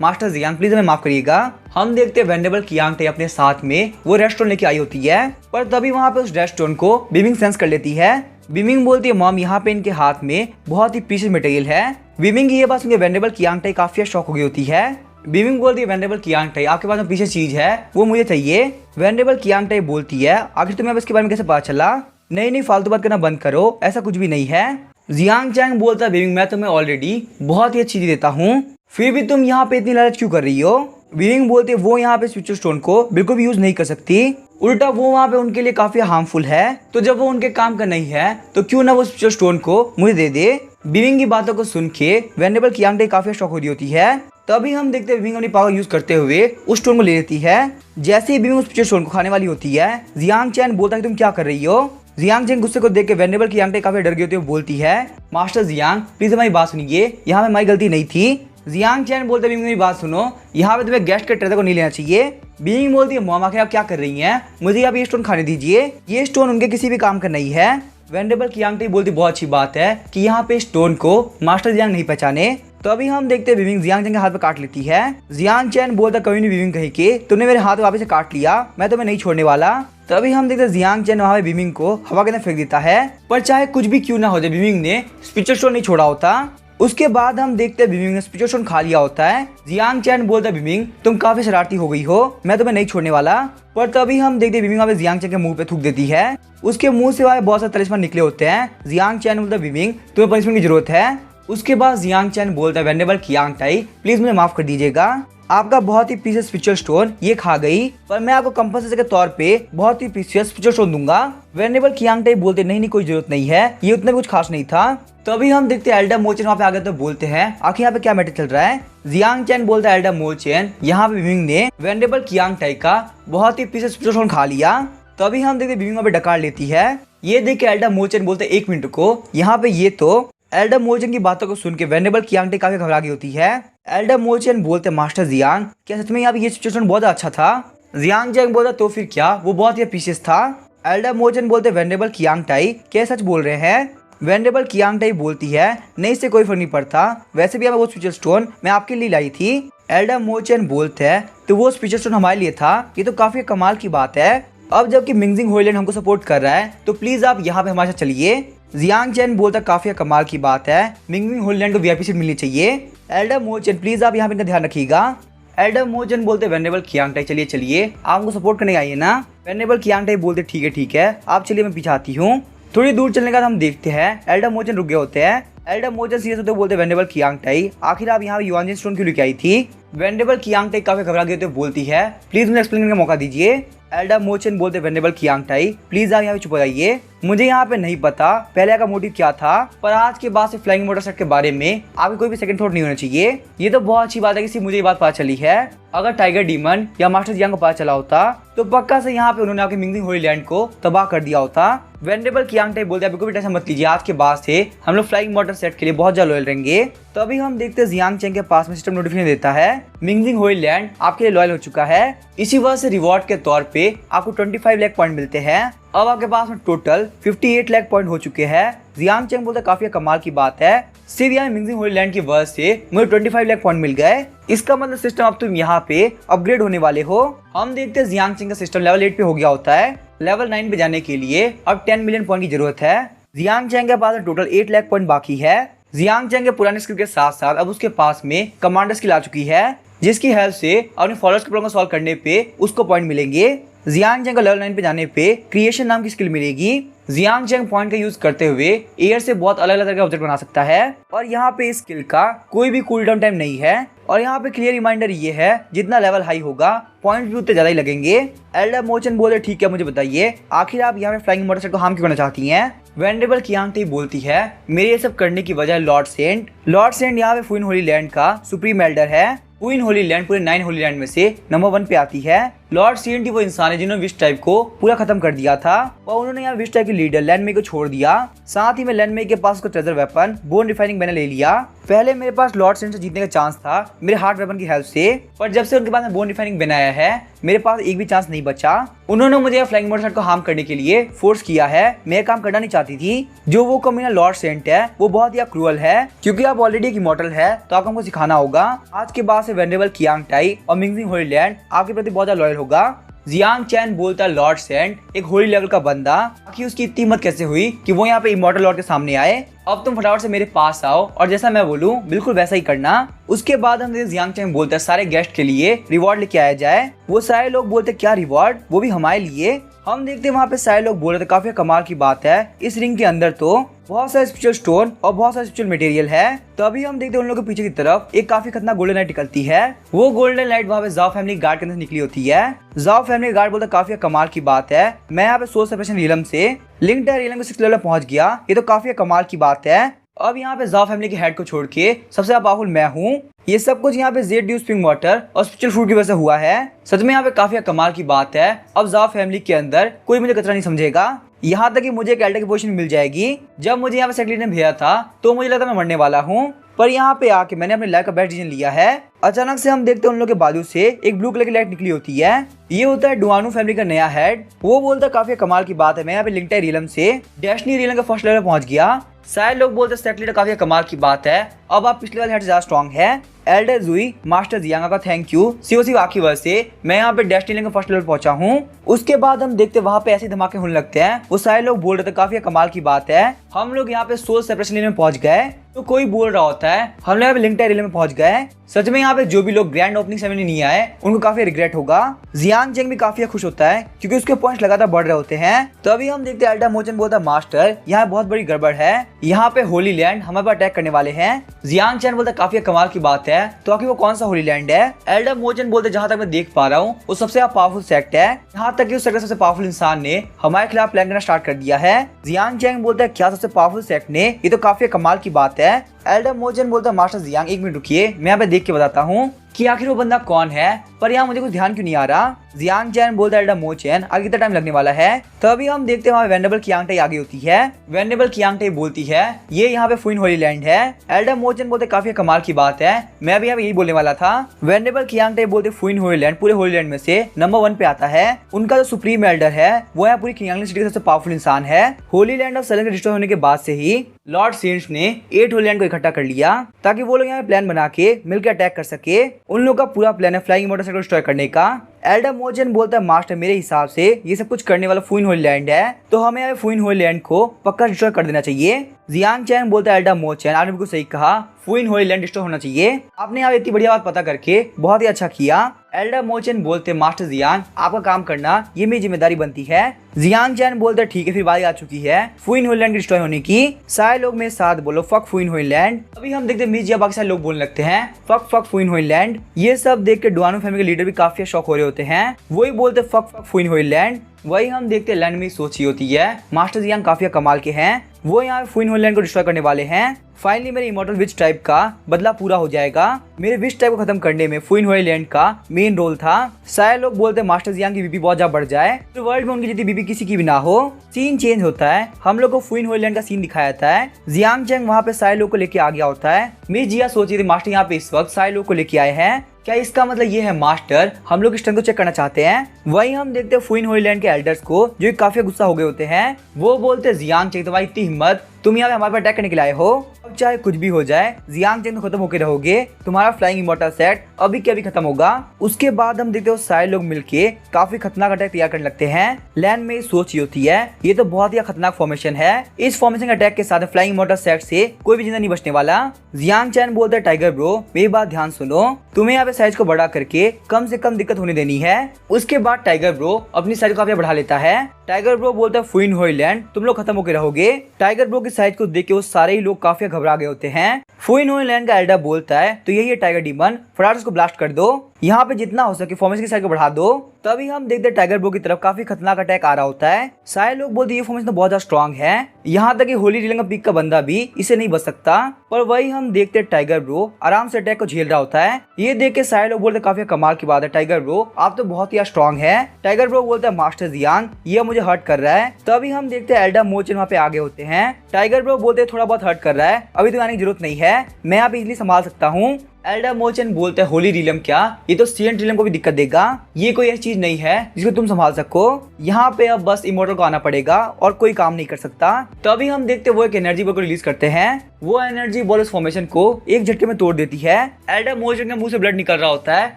मास्टर जियांग प्लीज हमें माफ करिएगा। हम देखते हैं वेंडेबल कियांगटाई अपने साथ में वो रेस्टोरेंट लेके आई होती है, पर तभी वहाँ पे उस रेस्टोरेंट को बीमिंग सेंस कर लेती है। बीमिंग बोलती है मॉम यहाँ पे इनके हाथ में बहुत ही प्रीशियस मटेरियल है। बीमिंग की ये बात सुनकर वेंडेबल कियांगटाई काफी शॉक हो गई होती है। बीमिंग बोलती है वेंडेबल कियांगटाई आपके पास में पीछे चीज है वो मुझे चाहिए। वेंडेबल कियांगटाई बोलती है आखिर तुम्हें अब इसके बारे में कैसे पता चला? नहीं फालतू बात करना बंद करो, ऐसा कुछ भी नहीं है। जियांग चैंग बोलता है बीमिंग मैं तुम्हें ऑलरेडी बहुत ही अच्छी चीज देता हूँ, फिर भी तुम यहाँ पे इतनी लालच क्यों कर रही हो? बीमिंग बोलती है वो यहाँ पे स्पिरिचुअल स्टोन को बिल्कुल भी यूज नहीं कर सकती, उल्टा वो वहाँ पे उनके लिए काफी हार्मफुल है, तो जब वो उनके काम का नहीं है तो क्यों ना वो स्पिरिचुअल स्टोन को मुझे दे दे। बीमिंग की बातों को सुन के वेंडेबल कियांगटाई काफी शॉक हो रही होती है। तभी हम देखते हैं बीमिंग अपनी पावर यूज करते हुए उस स्टोन को ले लेती है। जैसे ही बीमिंग उस स्पिरिचुअल स्टोन को खाने वाली होती है, जियांग चैन बोलता है तुम क्या कर रही हो? जियांग चैन गुस्से को देख के वेंडेबल कियांगटाई काफी डर गई होती है, बोलती है मास्टर जियांग प्लीज हमारी बात सुनिए, यहाँ पे हमारी गलती नहीं थी। जियांग चैन बोलते हैं बीमिंग मेरी बात सुनो, यहाँ पे तुम्हें गेस्ट के ट्रेजर को नहीं लेना चाहिए। बीमिंग बोलती है मॉम आखिर आप क्या कर रही हैं, मुझे यहाँ पे ये स्टोन खाने दीजिए, ये स्टोन उनके किसी भी काम का नहीं है। वेंडेबल कियांगटाई बोलती बहुत अच्छी बात है कि यहाँ पे स्टोन को मास्टर जियांग नहीं पहचाने। तो अभी हम देखते हैं बीमिंग जियांग चैन के हाथ पे काट लेती है। जियांग चैन बोलता कभी नहीं बीमिंग कहीं के तुमने मेरे हाथ वापस से काट लिया, मैं तुम्हें नहीं छोड़ने वाला। तभी हम देखते हैं जियांग चैन वहाँ पे बीमिंग को हवा के अंदर फेंक देता है, पर चाहे कुछ भी क्यों ना हो जाए बीमिंग ने स्पिरिचुअल स्टोन नहीं छोड़ा होता। उसके बाद हम देखते हैं बीमिंग ने स्पिरिचुअल स्टोन खा लिया होता है। जियांग चैन बोलता है बीमिंग तुम काफी शरारती हो गई हो, मैं तुम्हें नहीं छोड़ने वाला। पर तभी हम देखते हैं बीमिंग वहाँ पे जियांग चैन के मुंह पे थूक देती है, उसके मुंह से वहाँ बहुत सारे तलिस्मान निकले होते हैं। जियांग चैन बोलता है बीमिंग तुम्हें पनिशमेंट की जरूरत है। उसके बाद जियांग चैन बोलता है वेंडेबल कियांगटाई प्लीज मुझे माफ कर दीजिएगा, आपका बहुत ही प्रीशियस स्पिरिचुअल स्टोन ये खा गई, पर मैं आपको कंपनसेशन के तौर पे बहुत ही प्रीशियस स्पिरिचुअल स्टोन दूंगा। वेंडेबल कियांगटाई बोलते नहीं कोई जरूरत नहीं है, ये उतना भी कुछ खास नहीं था। तो अभी हम देखते हैं एल्डर मोचेन वहाँ पे आ गए तो बोलते हैं आखिर यहाँ पे क्या मैटर चल रहा है। जियांग चैन बोलता है एल्डर मोचेन यहाँ पे बीमिंग ने वेंडेबल कियांगटाई का बहुत ही प्रीशियस स्पिरिचुअल स्टोन खा लिया। तो अभी हम देखते हैं बीमिंग वहाँ पे डकार लेती है। ये देख के एल्डर मोचेन बोलते एक मिनट को यहाँ पे ये तो एल्डर मोचेन की बातों को सुन के वेंडेबल कियांगटाई काफी घबरा गई होती है। एल्डर मोचेन बोलते मास्टर जियांग क्या सच में यहाँ पे ये सिचुएशन बहुत अच्छा था? जियांग चैन बोलता तो फिर क्या, वो बहुत ही प्रीशियस था। एल्डर मोचेन बोलते वेंडेबल कियांगटाई क्या सच बोल रहे हैं? वेंडेबल कियांगटाई बोलती है नहीं इससे कोई फर्क नहीं पड़ता, वैसे भी अब वो स्पिरिचुअल स्टोन मैं आपके लिए लाई थी। एल्डर मोचेन बोलते हैं तो वो स्पिरिचुअल स्टोन हमारे लिए था, ये तो काफी कमाल की बात है। अब जबकि मिंगजिंग होइलैंड हमको सपोर्ट कर रहा है तो प्लीज आप यहाँ पे हमारे साथ चलिए। जियांग चैन बोलता काफी कमाल की बात है, मिंगजिंग होइलैंड को वीआईपी सीट मिलनी चाहिए। एल्डर मोचेन प्लीज आप यहाँ पे इनका ध्यान रखिएगा। एल्डर मोचेन बोलते वेंडेबल कियांगटाई चलिए आप हमको सपोर्ट करने आई है ना? वेंडेबल कियांगटाई बोलते ठीक है आप चलिए मैं पीछे आती हूँ। थोड़ी दूर चलने के बाद हम देखते हैं एल्डर मोचेन रुक गए होते हैं। एल्डर मोचेन सीरियस होते बोलते वेंडेबल कियांगटाई आखिर आप यहाँ युआनजिन स्टोन क्यों लेके आई थी? वेंडेबल कियांगटाई काफी घबरा गए तो बोलती है प्लीज मुझे एक्सप्लेन करने का मौका दीजिए। एल्डर मोचेन बोलते वेंडेबल कियांगटाई प्लीज आप यहाँ पे चुप हो जाइए, मुझे यहाँ पे नहीं पता पहले का मोटिव क्या था, पर आज के बाद से फ्लाइंग मोटरसाइकिल के बारे में आपको कोई भी सेकंड थॉट नहीं होना चाहिए। ये तो बहुत अच्छी बात है कि मुझे ये बात पता चली है, अगर टाइगर डीमन या मास्टर जियांग को पता चला होता तो पक्का से यहाँ पे उन्होंने आपके मिंगजिंग होइलैंड को तबाह कर दिया होता। वेंडेबल कियांगटाई बोलते हैं बिल्कुल भी टेंशन मत लीजिए, आज के बाद से हम लोग फ्लाइंग मोटर सेट के लिए बहुत ज्यादा लॉयल रहेंगे। तो अभी हम देखते हैं जियांग चैंग के पास में सिस्टम नोटिफिकेशन देता है मिंगजिंग होइलैंड आपके लिए लॉयल हो चुका है, इसी वजह से रिवॉर्ड के तौर पे आपको 25 लाख पॉइंट मिलते हैं। अब आपके पास में टोटल 58 लाख पॉइंट हो चुके हैं। जियांग चैंग बोलते काफी कमाल की बात है, सिर्फ यहाँ मिंगजिंग होइलैंड की वजह से मुझे 25 लाख पॉइंट मिल गए, इसका मतलब सिस्टम अब तुम यहाँ पे अपग्रेड होने वाले हो। हम देखते हैं जियांग चैंग का सिस्टम लेवल 8 पे हो गया होता है, लेवल 9 पे जाने के लिए अब 10 मिलियन पॉइंट की जरूरत है। जियांग चैंग के पास टोटल 8 लाख पॉइंट बाकी है। जियांग चैंग के पुराने स्किल के साथ साथ अब उसके पास में कमांडर स्किल आ चुकी है, जिसकी हेल्प से अपने फॉलोअर्स के प्रॉब्लम को सॉल्व करने पे उसको पॉइंट मिलेंगे। जियांग चैंग का लेवल 9 पे जाने पे क्रिएशन नाम की स्किल मिलेगी। जियांग चैंग पॉइंट का यूज करते हुए एयर से बहुत अलग अलग तरह के ऑब्जेक्ट बना सकता है, और यहाँ पे इस स्किल का कोई भी कूल डाउन टाइम नहीं है। और यहाँ पे क्लियर रिमाइंडर ये है जितना लेवल हाई होगा पॉइंट भी उतने ज्यादा ही लगेंगे। एल्डर मोचेन बोले ठीक है मुझे बताइए आखिर आप यहाँ पे फ्लाइंग मोटरसाइकिल को हार्म क्यों करना चाहती हैं? वेंडेबल कियांगटाई बोलती है मेरे ये सब करने की वजह लॉर्ड सेंट यहाँ पे फुइन होली लैंड का सुप्रीम एल्डर है। क्वीन होली लैंड पूरे 9 होली लैंड में से नंबर 1 पे आती है। लॉर्ड सीएनटी वो इंसान है जिन्होंने विश टाइप को पूरा खत्म कर दिया था और उन्होंने यहाँ विश टाइप के लीडर लैंड में को छोड़ दिया। साथ ही में लैंड में के पास उसका ट्रेजर वेपन बोन रिफाइनिंग मैंने ले लिया। पहले मेरे पास लॉर्ड सीएनटी से जीतने का चांस था मेरे हार्ट वेपन की हेल्प से, पर जब से उनके पास बोन रिफाइनिंग बनाया है मेरे पास एक भी चांस नहीं बचा। उन्होंने मुझे फ्लाइंग मोटरसाइकिल को हार्म करने के लिए फोर्स किया है। मैं काम करना नहीं चाहती थी। जो वो कमीना लॉर्ड सेंट है वो बहुत ही क्रूअल है, क्योंकि आप ऑलरेडी एक इमॉर्टल है तो आपको हमको सिखाना होगा। आज के बाद से वेनरेबल कियांग टाई और मिंगजिंग होलीलैंड आपके प्रति बहुत ज्यादा लॉयल होगा। जियांग चैन बोलता लॉर्ड सेंट एक होली लेवल का बंदा, आखिर उसकी इतनी हिम्मत कैसे हुई कि वो यहाँ पे इमॉर्टल लॉर्ड के सामने आए। अब तुम फटाफट से मेरे पास आओ और जैसा मैं बोलूँ बिल्कुल वैसा ही करना। उसके बाद हम जियांग चैन बोलते हैं सारे गेस्ट के लिए रिवॉर्ड लेके आया जाए। वो सारे लोग बोलते क्या रिवॉर्ड, वो भी हमारे लिए। हम देखते हैं वहाँ पे सारे लोग बोल रहे थे काफी कमाल की बात है, इस रिंग के अंदर तो बहुत सारे स्पेशल स्टोन और बहुत सारे स्पेशल मटेरियल है। तो अभी हम देखते हैं उन लोगों के पीछे की तरफ एक काफी खतरनाक गोल्डन लाइट निकलती है। वो गोल्डन लाइट वहाँ पे जाओ फैमिली गार्ड के अंदर निकली होती है। जाओ फैमिली गार्ड बोलते काफी कमाल की बात है, मैं यहाँ पे सोल सेपरेशन रियलम से लिंक्ड रियलम के 6th लेवल पहुंच गया, ये तो काफी कमाल की बात है। अब यहाँ पे जाओ फैमिली के हेड को छोड़ के सबसे पावरफुल मैं हूँ। ये सब कुछ यहाँ पे जेड ड्यू स्प्रिंग वाटर और स्पेशल फूड की वजह से हुआ है। सच में यहाँ पे काफी कमाल की बात है। अब जाओ फैमिली के अंदर कोई मुझे कचरा नहीं समझेगा, यहाँ तक कि मुझे एक एल्डर की पोजीशन मिल जाएगी। जब मुझे यहाँ पे सेक्रेटरी ने भेजा था तो मुझे लगा मैं मरने वाला हूँ, पर यहाँ पे आके मैंने अपनी लाइफ का बेस्ट डिसीजन लिया है। अचानक से हम देखते हैं उन लोगों के बाजू से एक ब्लू कलर की लाइट निकली होती है। ये होता है डुआनू फैमिली का नया हेड। वो बोलता है काफी कमाल की बात है, मैं यहाँ पे लिंक्ड रियलम से डेस्टिनी रियलम के फर्स्ट लेवल पहुंच गया। सारे लोग बोलते हैं सेक्रेटरी काफी कमाल की बात है, अब आप पिछले वाले हेड से ज्यादा स्ट्रॉन्ग है। एल्डर जुई मास्टर जियांग का थैंक यू, सिर्फ आपकी वजह से मैं यहाँ पे डेस्टिनी के फर्स्ट लेवल पहुंचा हूँ। उसके बाद हम देखते वहाँ पे ऐसे धमाके होने लगते हैं। वो सारे लोग बोल रहे थे काफी कमाल की बात है, हम लोग यहाँ पे सोल सेपरेशन में पहुंच गए। तो कोई बोल रहा होता है हम लोग यहाँ पे लिंक्ड रियलम में पहुंच गए। सच में यहाँ पे जो भी लोग ग्रैंड ओपनिंग सेरेमनी नहीं आए उनको काफी रिग्रेट होगा। जियांग चेंग भी काफी खुश होता है क्योंकि उसके पॉइंट्स लगातार बढ़ रहे होते हैं। तो अभी हम देखते हैं एल्डा मोचन बोलता है मास्टर यहाँ बहुत बड़ी गड़बड़ है, यहाँ पे होली लैंड हमारे पर अटैक करने वाले हैं। जियांग चैन बोलता काफी कमाल की बात है, तो आखिर वो कौन सा होली लैंड है। एल्डा मोचन बोलते जहाँ तक मैं देख पा रहा हूँ वो सबसे पावरफुल सेक्ट है, यहाँ तक कि उस सेक्ट सबसे पावरफुल इंसान ने हमारे खिलाफ प्लान करना स्टार्ट कर दिया है। जियांग चैंग बोलता है क्या सबसे पावरफुल सेक्ट ने, ये तो काफी कमाल की बात है। एल्डर मोचन बोलता है मास्टर जियांग एक मिनट रुकिए, मैं यहाँ पे देख के बताता हूँ कि आखिर वो बंदा कौन है, पर यहाँ मुझे कुछ ध्यान क्यों नहीं आ रहा। जियांग चैन बोलता है एल्डर मोचन आगे कितना टाइम लगने वाला है। तो अभी हम देखते हैं वहाँ वेनेबल कियांग टाई आगे होती है। वेनेबल कियांग टाई बोलती है ये यहाँ पे फुइन होली लैंड है। एल्डर मोचन बोलते काफी कमाल की बात है, मैं अभी यहाँ पे यही बोलने वाला था। वेनेबल कियांग टाई बोलते फुइन होली लैंड पूरे होली लैंड में से नंबर 1 पे आता है। उनका जो सुप्रीम एल्डर है वो यहाँ पूरी कियांग सिटी का सबसे पावरफुल इंसान है। होली लैंड ऑफ सेलन के डिस्ट्रॉय होने के बाद से ही लॉर्ड सेंट्स ने 8 होली लैंड को इकट्ठा कर लिया ताकि वो लोग यहाँ प्लान बना के मिलकर अटैक कर सके। उन लोगों का पूरा प्लान है फ्लाइंग मोटरसाइकिल को डिस्ट्रॉय करने का। एल्डर मोचन बोलता है मास्टर मेरे हिसाब से ये सब कुछ करने वाला फुइन होली लैंड है, तो हमें यहाँ फुइन होली लैंड को पक्का डिस्ट्रॉय कर देना चाहिए। जियांग चैन बोलता है एल्डर मोचन आपने बिल्कुल सही कहा, फुइन होली लैंड डिस्ट्रॉय होना चाहिए। आपने यहाँ इतनी बढ़िया बात पता करके बहुत ही अच्छा किया। एल्डर मोचन बोलते मास्टर जियांग आपका काम करना ये मेरी जिम्मेदारी बनती है। जियांग चैन बोलते ठीक है फिर बारी आ चुकी है फुइन होली लैंड डिस्ट्रॉय होने की। सारे लोग मेरे साथ बोलो फक फुइन होली लैंड। अभी हम देखते हैं मिजिया बाकी सारे लोग बोलने लगते हैं फक फक फुइन होली लैंड। ये सब देख के डुआनू फैमिली के लीडर भी काफी शौक हो रहे होते हैं, वही बोलते फक फक फुइन होली लैंड। वही हम देखते हैं लैंड में सोची होती है मास्टर जियांग काफी कमाल के हैं, वो यहाँ फुइन होली लैंड को डिस्ट्रॉय करने वाले हैं। फाइनली मेरे इमॉर्टल विच टाइप का बदला पूरा हो जाएगा। मेरे विच टाइप को खत्म करने में फुइन होली लैंड का मेन रोल था। सारे लोग बोलते हैं मास्टर जियांग की बीपी बहुत ज्यादा बढ़ जाए, तो वर्ल्ड में उनकी जितनी बीपी किसी की भी ना हो। सीन चेंज होता है, हम लोग को फुइन होली लैंड का सीन दिखाया जाता है। जियांग चैंग वहाँ पे सारे लोग को लेके आ गया होता है। मिस जिया सोच रही थी मास्टर यहाँ पे इस वक्त सारे लोग को लेके आए हैं, क्या इसका मतलब ये है मास्टर हम लोग स्ट्रेंथ को चेक करना चाहते हैं। वही हम देखते हैं फुइन होली लैंड के एल्डर्स को जो काफी गुस्सा हो गए होते हैं। वो बोलते जियांग चैंग तुम्हारी इतनी हिम्मत, तुम यहाँ पे हमारे पर अटैक करने के लिए आए हो। अब चाहे कुछ भी हो जाए जियांग चैंग तो खत्म होकर रहोगे, तुम्हारा फ्लाइंग इमॉर्टल सेट अभी के अभी खत्म होगा। उसके बाद हम देखते हैं सारे लोग मिलके काफी खतरनाक अटैक तैयार करने लगते हैं। लैंड में सोच ही होती है ये तो बहुत ही खतरनाक फॉर्मेशन है, इस फॉर्मेशन अटैक के साथ फ्लाइंग इमॉर्टल सेट से कोई भी जिंदा नहीं बचने वाला। जियांग चैन बोलता है टाइगर ब्रो मेरी बात ध्यान सुनो, तुम्हें यहाँ पे साइज को बढ़ा करके कम से कम दिक्कत होने देनी है। उसके बाद टाइगर ब्रो अपनी साइज को काफी बढ़ा लेता है। टाइगर ब्रो बोलता है फुइन होली लैंड तुम लोग खत्म होकर रहोगे। टाइगर ब्रो की साइज को देख के वो सारे ही लोग काफी घबरा गए होते हैं। फुइन होली लैंड का एल्डर बोलता है तो यही है टाइगर डीमन, फटाफट इसको ब्लास्ट कर दो। यहाँ पे जितना हो सके फॉर्मेशन की साइड को बढ़ा दो। तभी हम देखते हैं टाइगर ब्रो की तरफ काफी खतरनाक अटैक आ रहा होता है। सारे लोग बोलते ये फॉर्मेशन बहुत ज्यादा स्ट्रॉन्ग है, यहाँ तक कि होली रिलिंग का पीक का बंदा भी इसे नहीं बच सकता। पर वही हम देखते टाइगर ब्रो आराम से अटैक को झेल रहा होता है। ये देख के सारे लोग बोलते काफी कमाल की बात है, टाइगर ब्रो आप तो बहुत ही स्ट्रॉन्ग है। टाइगर ब्रो बोलता है मास्टर जियांग ये मुझे हर्ट कर रहा है। तभी हम देखते हैं एल्डर मोचन वहाँ पे आगे होते हैं। टाइगर ब्रो बोलते थोड़ा बहुत हर्ट कर रहा है, अभी तो आने की जरूरत नहीं है, मैं यहाँ पे इजिली संभाल सकता हूँ। एल्डर मोचन बोलते हैं होली रिलम क्या, ये तो सीएन रिलम को भी दिक्कत देगा, ये कोई ऐसी चीज नहीं है जिसको तुम संभाल सको। यहाँ पे अब बस इमोर्टल को आना पड़ेगा और कोई काम नहीं कर सकता। तभी हम देखते वो एक एनर्जी बॉल को रिलीज करते हैं। वो एनर्जी बॉल उस फॉर्मेशन को एक झटके में तोड़ देती है। एल्डर मोचन के मुंह से ब्लड निकल रहा होता है